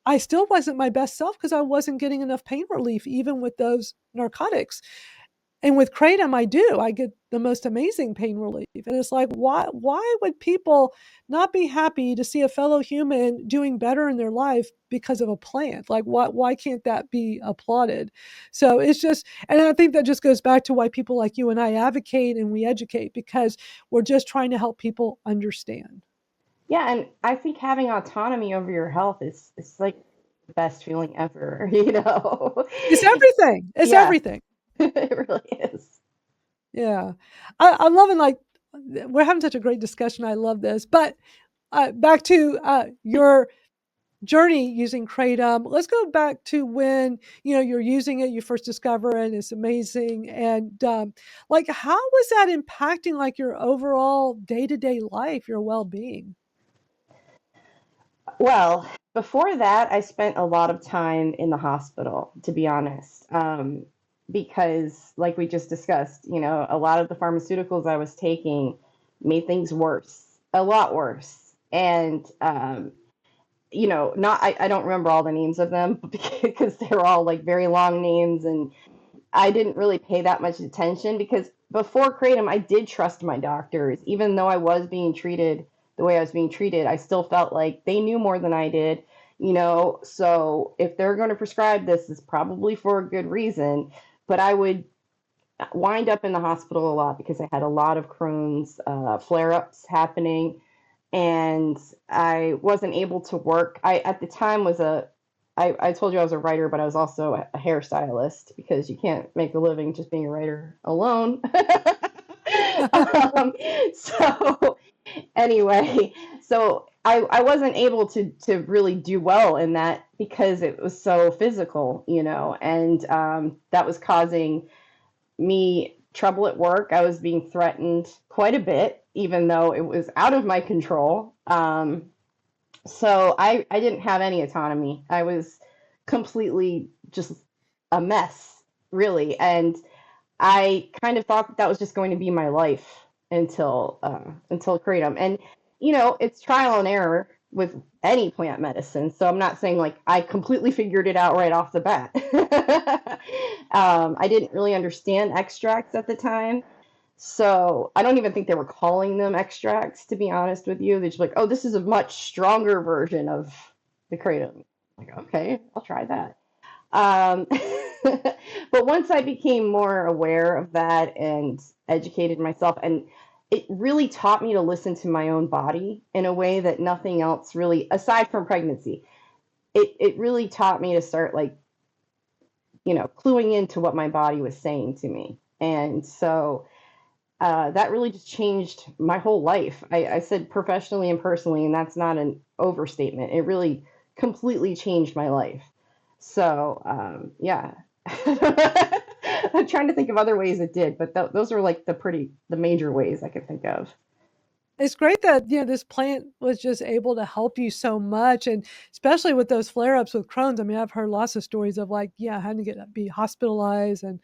I still wasn't my best self because I wasn't getting enough pain relief, even with those narcotics. And with Kratom, I get the most amazing pain relief. And it's like, why would people not be happy to see a fellow human doing better in their life because of a plant? Like, why can't that be applauded? So it's just, and I think that just goes back to why people like you and I advocate and we educate, because we're just trying to help people understand. Yeah, and I think having autonomy over your health is like the best feeling ever, you know? It's everything. It's Yeah, everything. it really is. Yeah. I'm loving, like, we're having such a great discussion. I love this. But back to your journey using Kratom. Let's go back to when you're using it, you first discover it. It's amazing, and like, how was that impacting like your overall day to day life, your well being? Well, before that, I spent a lot of time in the hospital, to be honest, because, like we just discussed, a lot of the pharmaceuticals I was taking made things worse, a lot worse. And, not, I don't remember all the names of them because they're all like very long names, and I didn't really pay that much attention because before Kratom, I did trust my doctors. Even though I was being treated the way I was being treated, I still felt like they knew more than I did, So if they're going to prescribe this, it's probably for a good reason. But I would wind up in the hospital a lot because I had a lot of Crohn's flare ups happening, and I wasn't able to work. I at the time was I told you I was a writer, but I was also a hairstylist because you can't make a living just being a writer alone. um, so anyway, so I wasn't able to really do well in that because it was so physical, and that was causing me trouble at work. I was being threatened quite a bit, even though it was out of my control. So I didn't have any autonomy. I was completely just a mess, really. And I kind of thought that was just going to be my life until Kratom. And it's trial and error with any plant medicine. So I'm not saying like I completely figured it out right off the bat. I didn't really understand extracts at the time. So I don't even think they were calling them extracts, to be honest with you. They're just like, oh, this is a much stronger version of the kratom. Like, okay, I'll try that. Um, but once I became more aware of that and educated myself, and it really taught me to listen to my own body in a way that nothing else really, aside from pregnancy, it really taught me to start like, cluing into what my body was saying to me. And so that really just changed my whole life. I said professionally and personally, and that's not an overstatement. It really completely changed my life. So, yeah. I'm trying to think of other ways it did, but those are like the major ways I could think of. It's great that this plant was just able to help you so much, and especially with those flare-ups with Crohn's. I mean, I've heard lots of stories of like, yeah, having to be hospitalized, and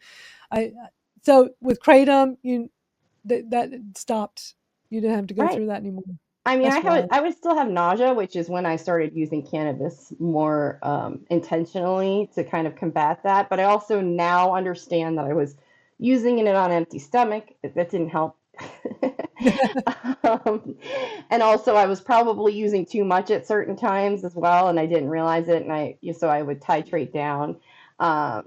I. So with Kratom, that stopped. You didn't have to go Right. through that anymore. I mean, That's wild. I would still have nausea, which is when I started using cannabis more intentionally to kind of combat that. But I also now understand that I was using it on an empty stomach. That didn't help. um, and also, I was probably using too much at certain times as well, and I didn't realize it. And so I would titrate down.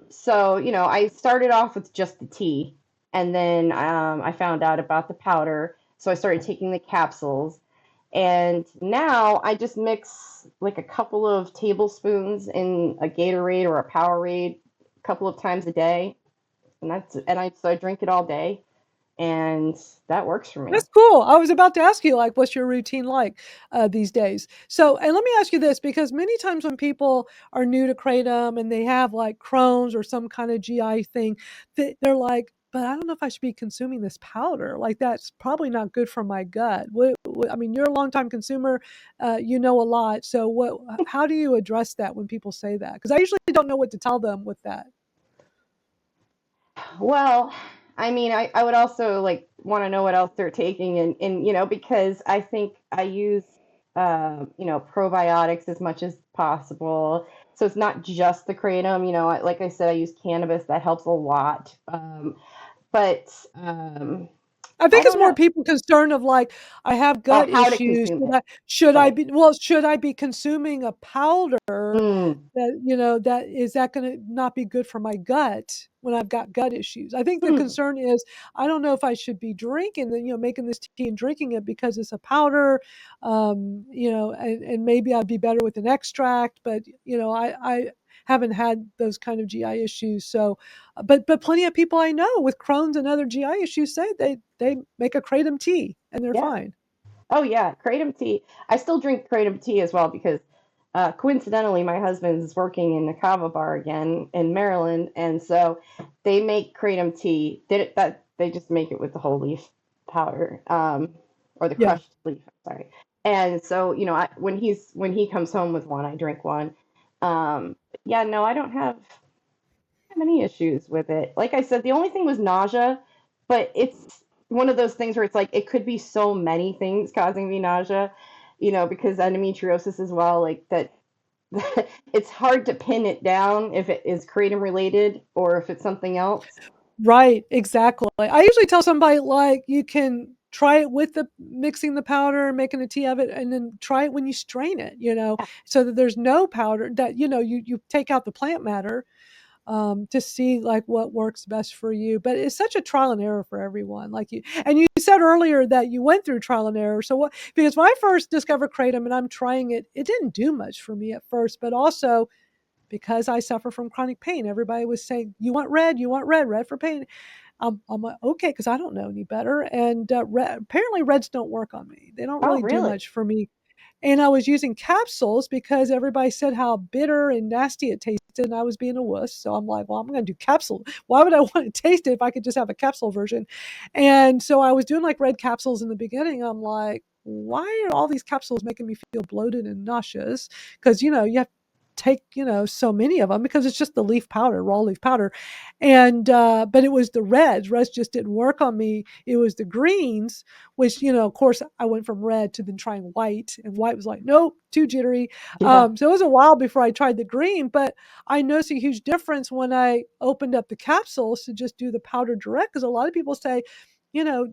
So I started off with just the tea, and then I found out about the powder. So I started taking the capsules. And now I just mix like a couple of tablespoons in a Gatorade or a Powerade a couple of times a day. So I drink it all day, and that works for me. That's cool. I was about to ask you, like, what's your routine like these days? So, and let me ask you this, because many times when people are new to kratom and they have like Crohn's or some kind of GI thing, they're like, but I don't know if I should be consuming this powder. Like, that's probably not good for my gut. I mean, you're a longtime consumer, you know a lot. So, how do you address that when people say that? Because I usually don't know what to tell them with that. Well, I mean, I would also like want to know what else they're taking, and because I think I use probiotics as much as possible. So it's not just the kratom. Like I said, I use cannabis. That helps a lot. but I I think it's don't more know people concerned of like, I have gut how to issues. consume it. Should I Right. be, well, should I be consuming a powder Mm, that, is that going to not be good for my gut when I've got gut issues? I think the hmm. concern is, I don't know if I should be drinking the, making this tea and drinking it because it's a powder, and maybe I'd be better with an extract, but, I haven't had those kind of GI issues. So, but plenty of people I know with Crohn's and other GI issues say they make a kratom tea and they're Yeah. fine. Oh yeah, kratom tea. I still drink kratom tea as well because coincidentally my husband's working in the kava bar again in Maryland, and so they make kratom tea. They just make it with the whole leaf powder, or the Yeah. crushed leaf. Sorry. And so when he comes home with one, I drink one. Yeah, no, I don't have any issues with it. Like I said, the only thing was nausea, but it's one of those things where it's like it could be so many things causing me nausea, because endometriosis as well, like that. It's hard to pin it down if it is kratom related or if it's something else. Right, exactly. I usually tell somebody like you can try it with the mixing the powder, making a tea of it, and then try it when you strain it, so that there's no powder that, you take out the plant matter, to see like what works best for you. But it's such a trial and error for everyone. Like you said earlier that you went through trial and error. So what, because when I first discovered Kratom and I'm trying it, it didn't do much for me at first, but also because I suffer from chronic pain, everybody was saying, you want red for pain. I'm like, okay, because I don't know any better. And apparently, reds don't work on me. They don't Oh, really do really? much for me. And I was using capsules because everybody said how bitter and nasty it tasted, and I was being a wuss. So I'm like, well, I'm going to do capsule. Why would I want to taste it if I could just have a capsule version? And so I was doing like red capsules in the beginning. I'm like, why are all these capsules making me feel bloated and nauseous? Because, you have to take, so many of them because it's just the leaf powder, raw leaf powder. And, but it was the reds just didn't work on me. It was the greens, which, of course, I went from red to then trying white, and white was like, nope, too jittery. Yeah. So it was a while before I tried the green, but I noticed a huge difference when I opened up the capsules to just do the powder direct. Because a lot of people say, you know,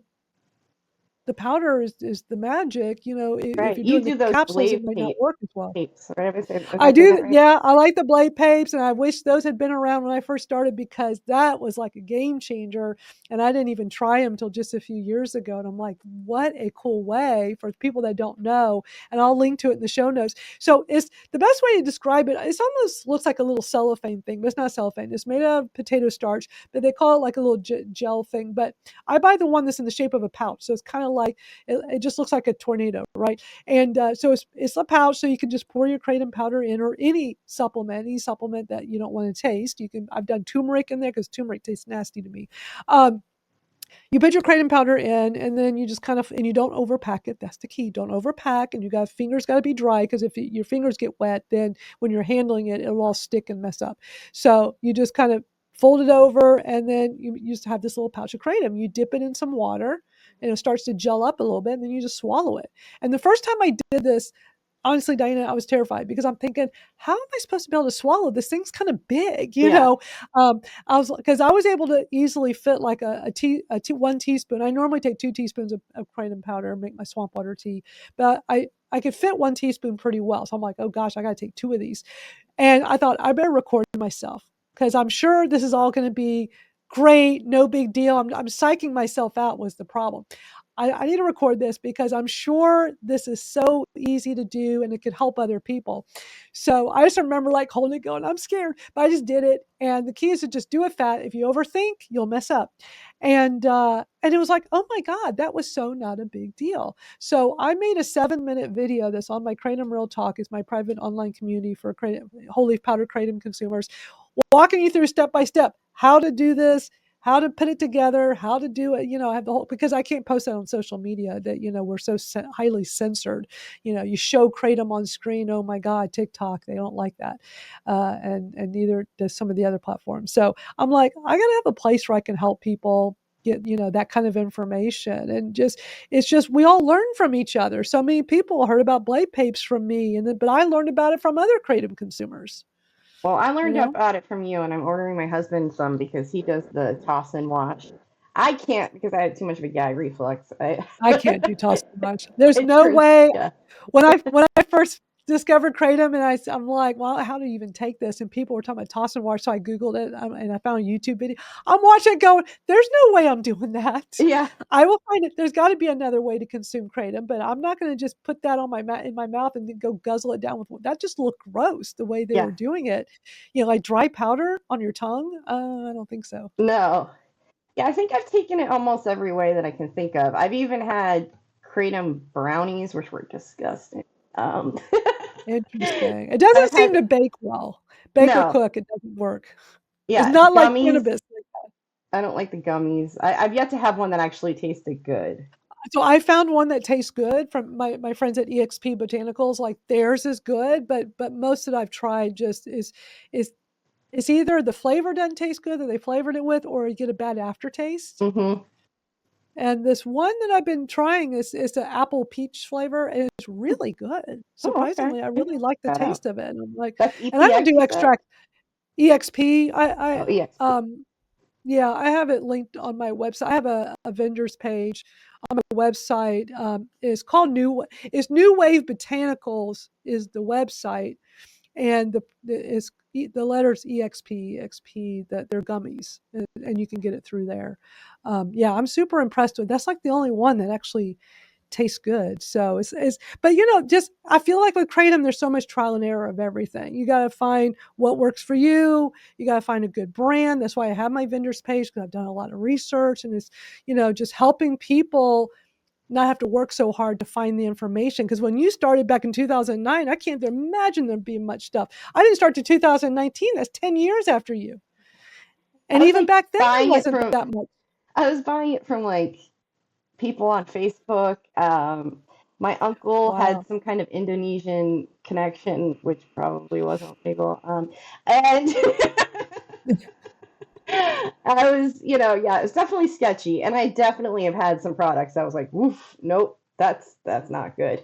the powder is the magic. If Right. you're You doing the do those capsules, it blade might not tape work as well. tapes, right? Did I I say that do, right? yeah, I like the blade papes, and I wish those had been around when I first started because that was like a game changer, and I didn't even try them till just a few years ago, and I'm like, "What a cool way for people that don't know," and I'll link to it in the show notes. So, it's the best way to describe it, it's almost looks like a little cellophane thing, but it's not cellophane. It's made out of potato starch, but they call it like a little gel thing, but I buy the one that's in the shape of a pouch, so it's kinda like it just looks like a tornado, right? And so it's a pouch, so you can just pour your kratom powder in, or any supplement that you don't want to taste. You can. I've done turmeric in there because turmeric tastes nasty to me. Um, you put your kratom powder in, and then you just kind of, and you don't overpack it. That's the key. Don't overpack, and fingers got to be dry because if your fingers get wet, then when you're handling it, it'll all stick and mess up. So you just kind of fold it over, and then you just have this little pouch of kratom. You dip it in some water, and it starts to gel up a little bit, and then you just swallow it. And the first time I did this, honestly, Diana, I was terrified because I'm thinking, how am I supposed to be able to swallow this? Thing's kind of big, Yeah. I was, because I was able to easily fit like one teaspoon. I normally take 2 teaspoons of kratom powder and make my swamp water tea, but I could fit 1 teaspoon pretty well. So I'm like, oh gosh, I got to take two of these. And I thought I better record myself because I'm sure this is all going to be great, no big deal. I'm psyching myself out was the problem. I need to record this because I'm sure this is so easy to do and it could help other people. So I just remember like holding it going, I'm scared, but I just did it. And the key is to just do it fast. If you overthink, you'll mess up. And it was like, oh my God, that was so not a big deal. So I made a 7-minute video that's on my Kratom Real Talk. It's my private online community for whole leaf powder Kratom consumers, walking you through step by step how to do this, how to put it together, how to do it. I have the whole, because I can't post that on social media that, we're so highly censored. You show kratom on screen. Oh my God, TikTok, they don't like that. And neither does some of the other platforms. So I'm like, I got to have a place where I can help people get, that kind of information. And it's just, we all learn from each other. So many people heard about blade papes from me, but I learned about it from other kratom consumers, Well, I you learned know? about it from you, and I'm ordering my husband some because he does the toss and wash. I can't because I have too much of a gag reflux. I can't do toss too much. There's It no turns, way. yeah, When I first discovered kratom, and I'm like, well, how do you even take this? And people were talking about toss and wash, so I googled it, and I found a YouTube video. I'm watching it, going, there's no way I'm doing that. yeah, I will find it. There's got to be another way to consume kratom, but I'm not going to just put that on in my mouth and then go guzzle it down with that. Just looked gross the way they yeah. were doing it. Like dry powder on your tongue. I don't think so. No, yeah. I think I've taken it almost every way that I can think of. I've even had kratom brownies, which were disgusting. Um, Interesting. It I've doesn't seem had to bake well. Bake or no, cook, it doesn't work. It's yeah, not like gummies. cannabis. I don't like the gummies. I've yet to have one that actually tasted good. So I found one that tastes good from my friends at EXP Botanicals. Like theirs is good, but most that I've tried just is it's either the flavor doesn't taste good that they flavored it with, or you get a bad aftertaste. Hmm. And this one that I've been trying is the apple peach flavor, and it's really good. Oh, okay. Surprisingly, I Maybe really I'll like check the that out. taste of it. And I'm like, That's and I don't EPX, do you said? extract EXP. Oh, EXP. Yeah, I have it linked on my website. I have a vendor's page on my website. It's called New Wave Botanicals is the website, and the letters EXP that they're gummies, and you can get it through there. Yeah, I'm super impressed with. That's like the only one that actually tastes good. So but just I feel like with kratom, there's so much trial and error of everything. You got to find what works for you. You got to find a good brand. That's why I have my vendors page, because I've done a lot of research, and it's just helping people not have to work so hard to find the information. Because when you started back in 2009, I can't imagine there being much stuff. I didn't start to 2019. That's 10 years after you. I And was even like back then, there buying it wasn't from that much. I was buying it from like people on Facebook. My uncle had Wow. some kind of Indonesian connection, which probably wasn't legal. And I was, yeah, it's definitely sketchy. And I definitely have had some products I was like, woof, nope, that's not good.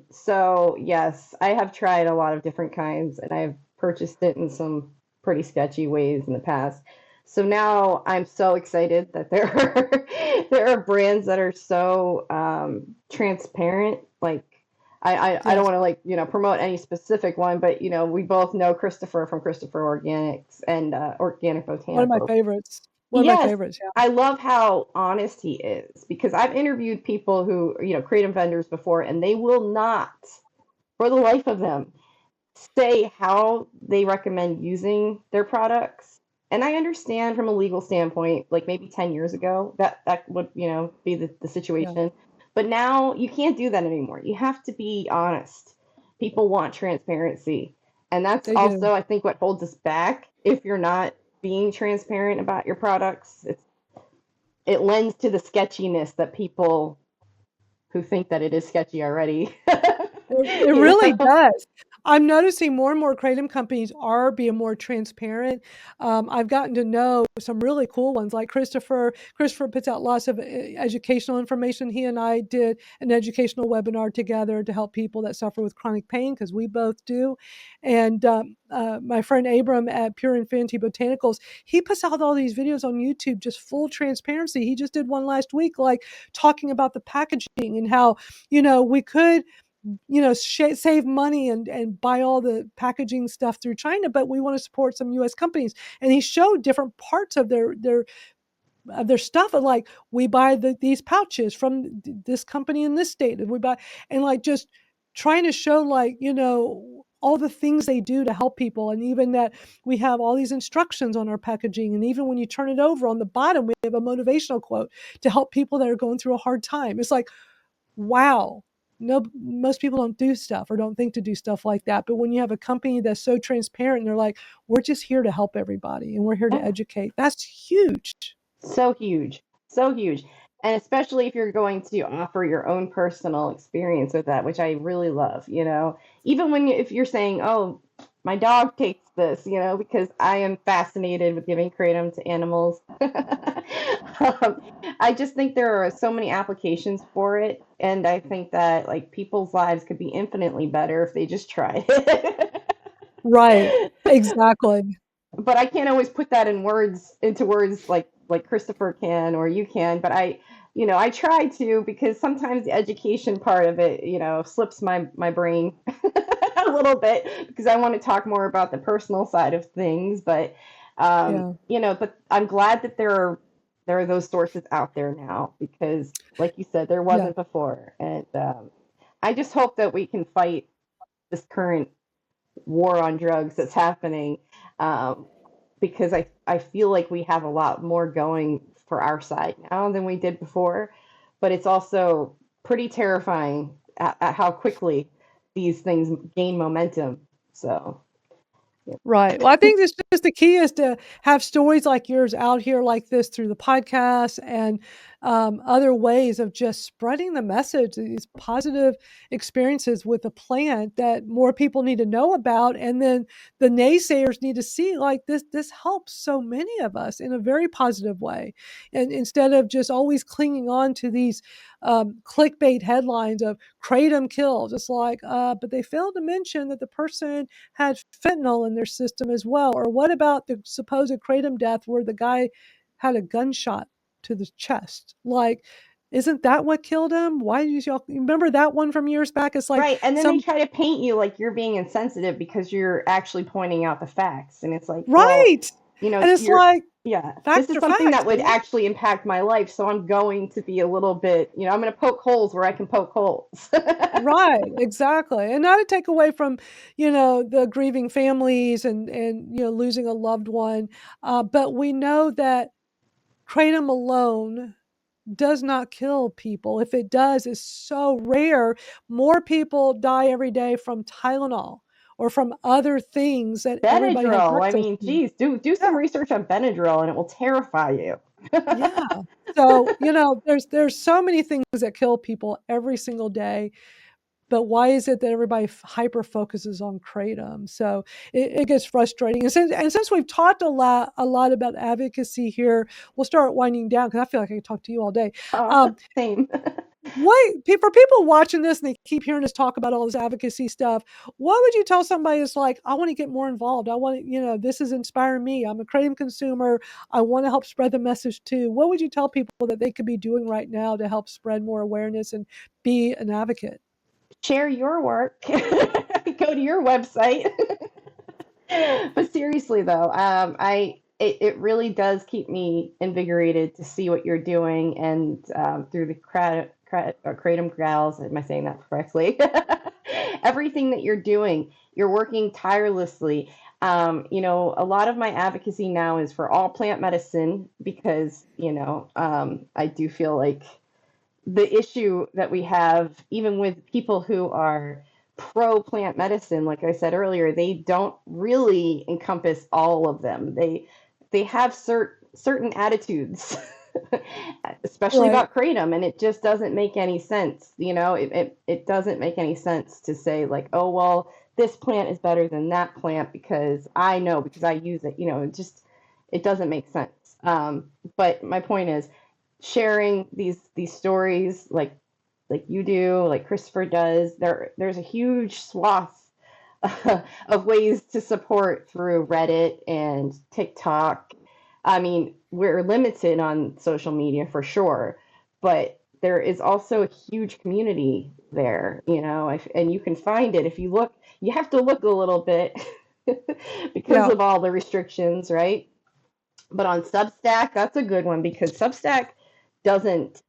So yes, I have tried a lot of different kinds, and I've purchased it in some pretty sketchy ways in the past. So now I'm so excited that there are there are brands that are so transparent. Like I don't Yes. want to like promote any specific one, but we both know Christopher from Christopher Organics and Organic One of my Botanicals. favorites. One of my Yes, favorites. Yeah. I love how honest he is, because I've interviewed people who, kratom vendors before, and they will not, for the life of them, say how they recommend using their products. And I understand from a legal standpoint, like maybe 10 years ago, that would, be the Yeah. situation. But now you can't do that anymore. You have to be honest. People want transparency. And that's They do. also, I think, what holds us back. If you're not being transparent about your products, it lends to the sketchiness that people who think that it is sketchy already, It you really know? does. I'm noticing more and more kratom companies are being more transparent. I've gotten to know some really cool ones, like Christopher. Christopher puts out lots of educational information. He and I did an educational webinar together to help people that suffer with chronic pain, because we both do. And my friend Abram at Pure Infinity Botanicals, he puts out all these videos on YouTube, just full transparency. He just did one last week, like talking about the packaging and how, we could save money and buy all the packaging stuff through China, but we want to support some U.S. companies. And he showed different parts of their stuff, and like, we buy these pouches from this company in this state, and we buy, and like, just trying to show, like, all the things they do to help people, and even that we have all these instructions on our packaging, and even when you turn it over, on the bottom we have a motivational quote to help people that are going through a hard time. It's like, wow. No, most people don't do stuff, or don't think to do stuff like that. But when you have a company that's so transparent, and they're like, we're just here to help everybody, and we're here to Yeah. educate, that's huge. So huge. So huge. And especially if you're going to offer your own personal experience with that, which I really love, Even if you're saying, "Oh, my dog takes this," because I am fascinated with giving kratom to animals. I just think there are so many applications for it, and I think that like people's lives could be infinitely better if they just tried it. Right. Exactly. But I can't always put that into words like like Christopher can or you can, but I try to, because sometimes the education part of it, slips my brain a little bit, because I want to talk more about the personal side of things. But Yeah. but I'm glad that there are those sources out there now, because like you said, there Yeah. wasn't before. And I just hope that we can fight this current war on drugs that's happening, um, because I feel like we have a lot more going for our side now than we did before. But it's also pretty terrifying at how quickly these things gain momentum. So, yeah. Right. Well, I think this just the key is to have stories like yours out here like this through the podcast and other ways of just spreading the message, these positive experiences with a plant that more people need to know about. And then the naysayers need to see like this helps so many of us in a very positive way. And instead of just always clinging on to these clickbait headlines of Kratom kills, it's like, but they failed to mention that the person had fentanyl in their system as well. Or what about the supposed Kratom death where the guy had a gunshot to the chest? Like, isn't that what killed him? Why did y'all remember that one from years back? It's like Right. And then they some try to paint you like you're being insensitive because you're actually pointing out the facts. And it's like, well, right. And it's like yeah, this facts is are something facts, that would man. actually impact my life. So I'm going to be a little bit, I'm going to poke holes where I can poke holes. Right, exactly. And not to take away from, the grieving families and losing a loved one. But we know that kratom alone does not kill people. If it does, it's so rare. More people die every day from Tylenol or from other things that everybody has Benadryl. I access mean, to. geez, do Yeah, some research on Benadryl and it will terrify you. yeah. So, there's so many things that kill people every single day. But why is it that everybody hyper focuses on kratom? So it gets frustrating. And since we've talked a lot about advocacy here, we'll start winding down because I feel like I can talk to you all day. Oh, Um, same. for people watching this and they keep hearing us talk about all this advocacy stuff, what would you tell somebody that's like, I want to get more involved? I want to, this is inspiring me. I'm a kratom consumer. I want to help spread the message too. What would you tell people that they could be doing right now to help spread more awareness and be an advocate? Share your work. Go to your website. But seriously though, it really does keep me invigorated to see what you're doing, and through the kratom growls, am I saying that correctly? Everything that you're working tirelessly. A lot of my advocacy now is for all plant medicine, because I do feel like the issue that we have, even with people who are pro plant medicine, like I said earlier, they don't really encompass all of them. They have certain attitudes, especially Right. about kratom, and it just doesn't make any sense. It doesn't make any sense to say like, oh well, this plant is better than that plant because I know, because I use it. It doesn't make sense. But my point is, sharing these stories like you do, like Christopher does. There's a huge swath of ways to support through Reddit and TikTok. I mean, we're limited on social media for sure, but there is also a huge community there, and you can find it if you look. You have to look a little bit because Yeah. of all the restrictions, right? But on Substack, that's a good one, because Substack doesn't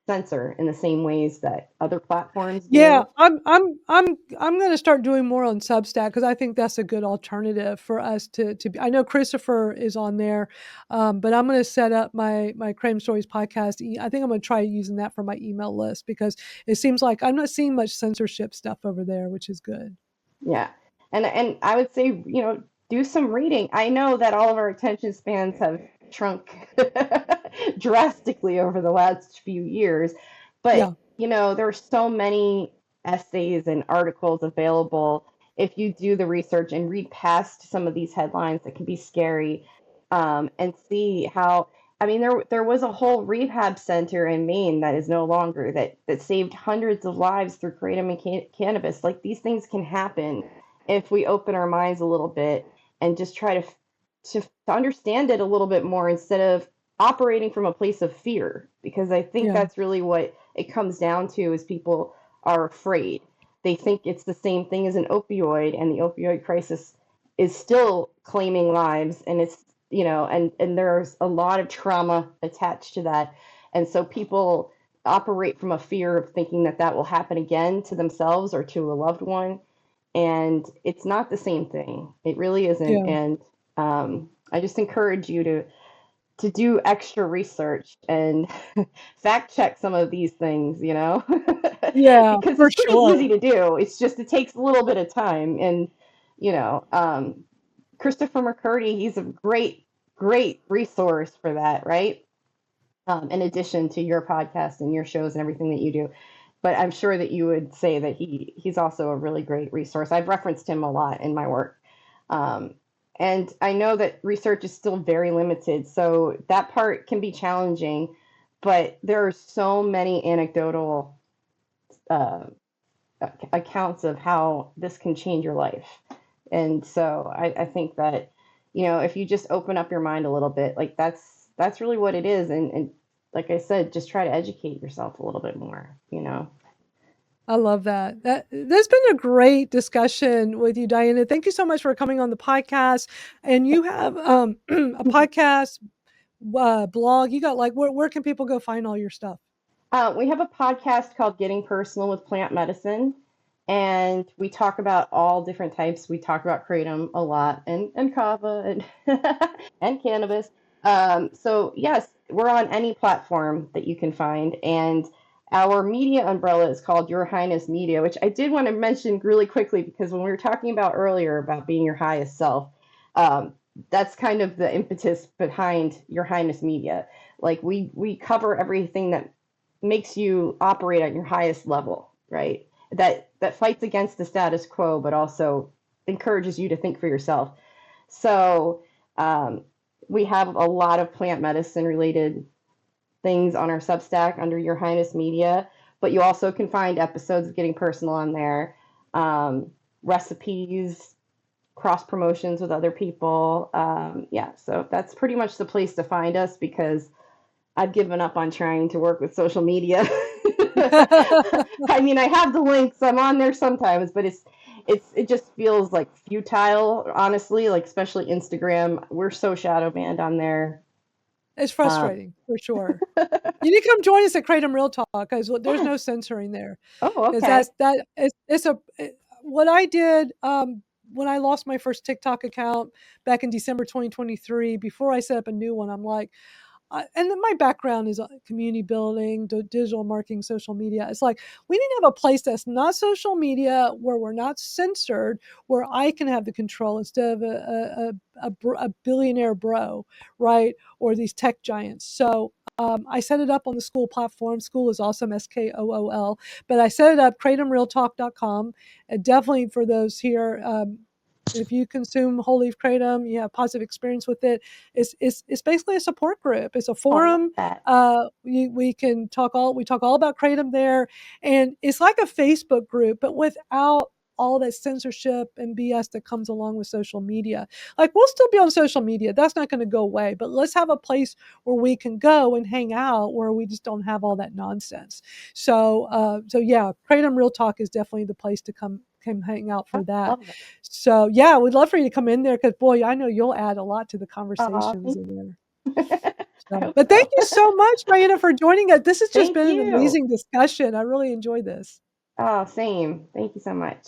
censor in the same ways that other platforms Yeah, do. I'm going to start doing more on Substack because I think that's a good alternative for us to be. I know Christopher is on there, but I'm going to set up my Crime Stories podcast. I think I'm going to try using that for my email list because it seems like I'm not seeing much censorship stuff over there, which is good. Yeah. And I would say, do some reading. I know that all of our attention spans have shrunk drastically over the last few years, but Yeah, there are so many essays and articles available if you do the research and read past some of these headlines that can be scary, and see how. I mean, there was a whole rehab center in Maine that is no longer, that saved hundreds of lives through kratom and cannabis. Like, these things can happen if we open our minds a little bit and just try to understand it a little bit more, instead of operating from a place of fear, because I think Yeah. that's really what it comes down to is people are afraid. They think it's the same thing as an opioid, and the opioid crisis is still claiming lives, and it's, and there's a lot of trauma attached to that. And so people operate from a fear of thinking that that will happen again to themselves or to a loved one, and it's not the same thing. It really isn't. Yeah. And I just encourage you to do extra research and fact check some of these things, Yeah, because for it's pretty sure. easy to do. It's just it takes a little bit of time. And Christopher McCurdy, he's a great resource for that, right? In addition to your podcast and your shows and everything that you do. But I'm sure that you would say that he's also a really great resource. I've referenced him a lot in my work. Um, and I know that research is still very limited, so that part can be challenging, but there are so many anecdotal uh, accounts of how this can change your life. And so I think that, if you just open up your mind a little bit, like that's really what it is. And like I said, just try to educate yourself a little bit more. I love that. That's been a great discussion with you, Diana. Thank you so much for coming on the podcast. And you have a podcast, blog. You got like where can people go find all your stuff? We have a podcast called Getting Personal with Plant Medicine, and we talk about all different types. We talk about kratom a lot, and kava, and and cannabis. So yes, we're on any platform that you can find, and our media umbrella is called Your Highness Media, which I did want to mention really quickly because when we were talking about earlier about being your highest self, um, that's kind of the impetus behind Your Highness Media. Like we cover everything that makes you operate at your highest level, right? That fights against the status quo, but also encourages you to think for yourself. So we have a lot of plant medicine related things on our Substack under Your Highness Media, but you also can find episodes of Getting Personal on there, recipes, cross promotions with other people. Yeah, so that's pretty much the place to find us because I've given up on trying to work with social media. I mean, I have the links. I'm on there sometimes, but it just feels like futile, honestly. Like especially Instagram, we're so shadow banned on there. It's Um, frustrating for sure. You need to come join us at Kratom Real Talk because there's yes. no censoring there. Oh, Because okay. what I did when I lost my first TikTok account back in December 2023. Before I set up a new one, I'm like, and then my background is community building, digital marketing, social media. It's like we need to have a place that's not social media where we're not censored, where I can have the control instead of a billionaire bro, right? Or these tech giants. So I set it up on the school platform. School is awesome, SKOOL. But I set it up, kratomrealtalk.com. And definitely for those here, if you consume whole leaf kratom, you have positive experience with it. It's basically a support group. It's a Oh, I love forum. that. We talk all about kratom there, and it's like a Facebook group, but without all that censorship and BS that comes along with social media. Like we'll still be on social media. That's not going to go away, but let's have a place where we can go and hang out where we just don't have all that nonsense. So yeah, Kratom Real Talk is definitely the place to come hang out for Oh, that. love that. So yeah, we'd love for you to come in there because boy, I know you'll add a lot to the Oh, conversations thank in there. you. I So, hope but thank so. you so much, Diana, for joining us. This has just Thank been an you. amazing discussion. I really enjoyed this. Oh, same. Thank you so much.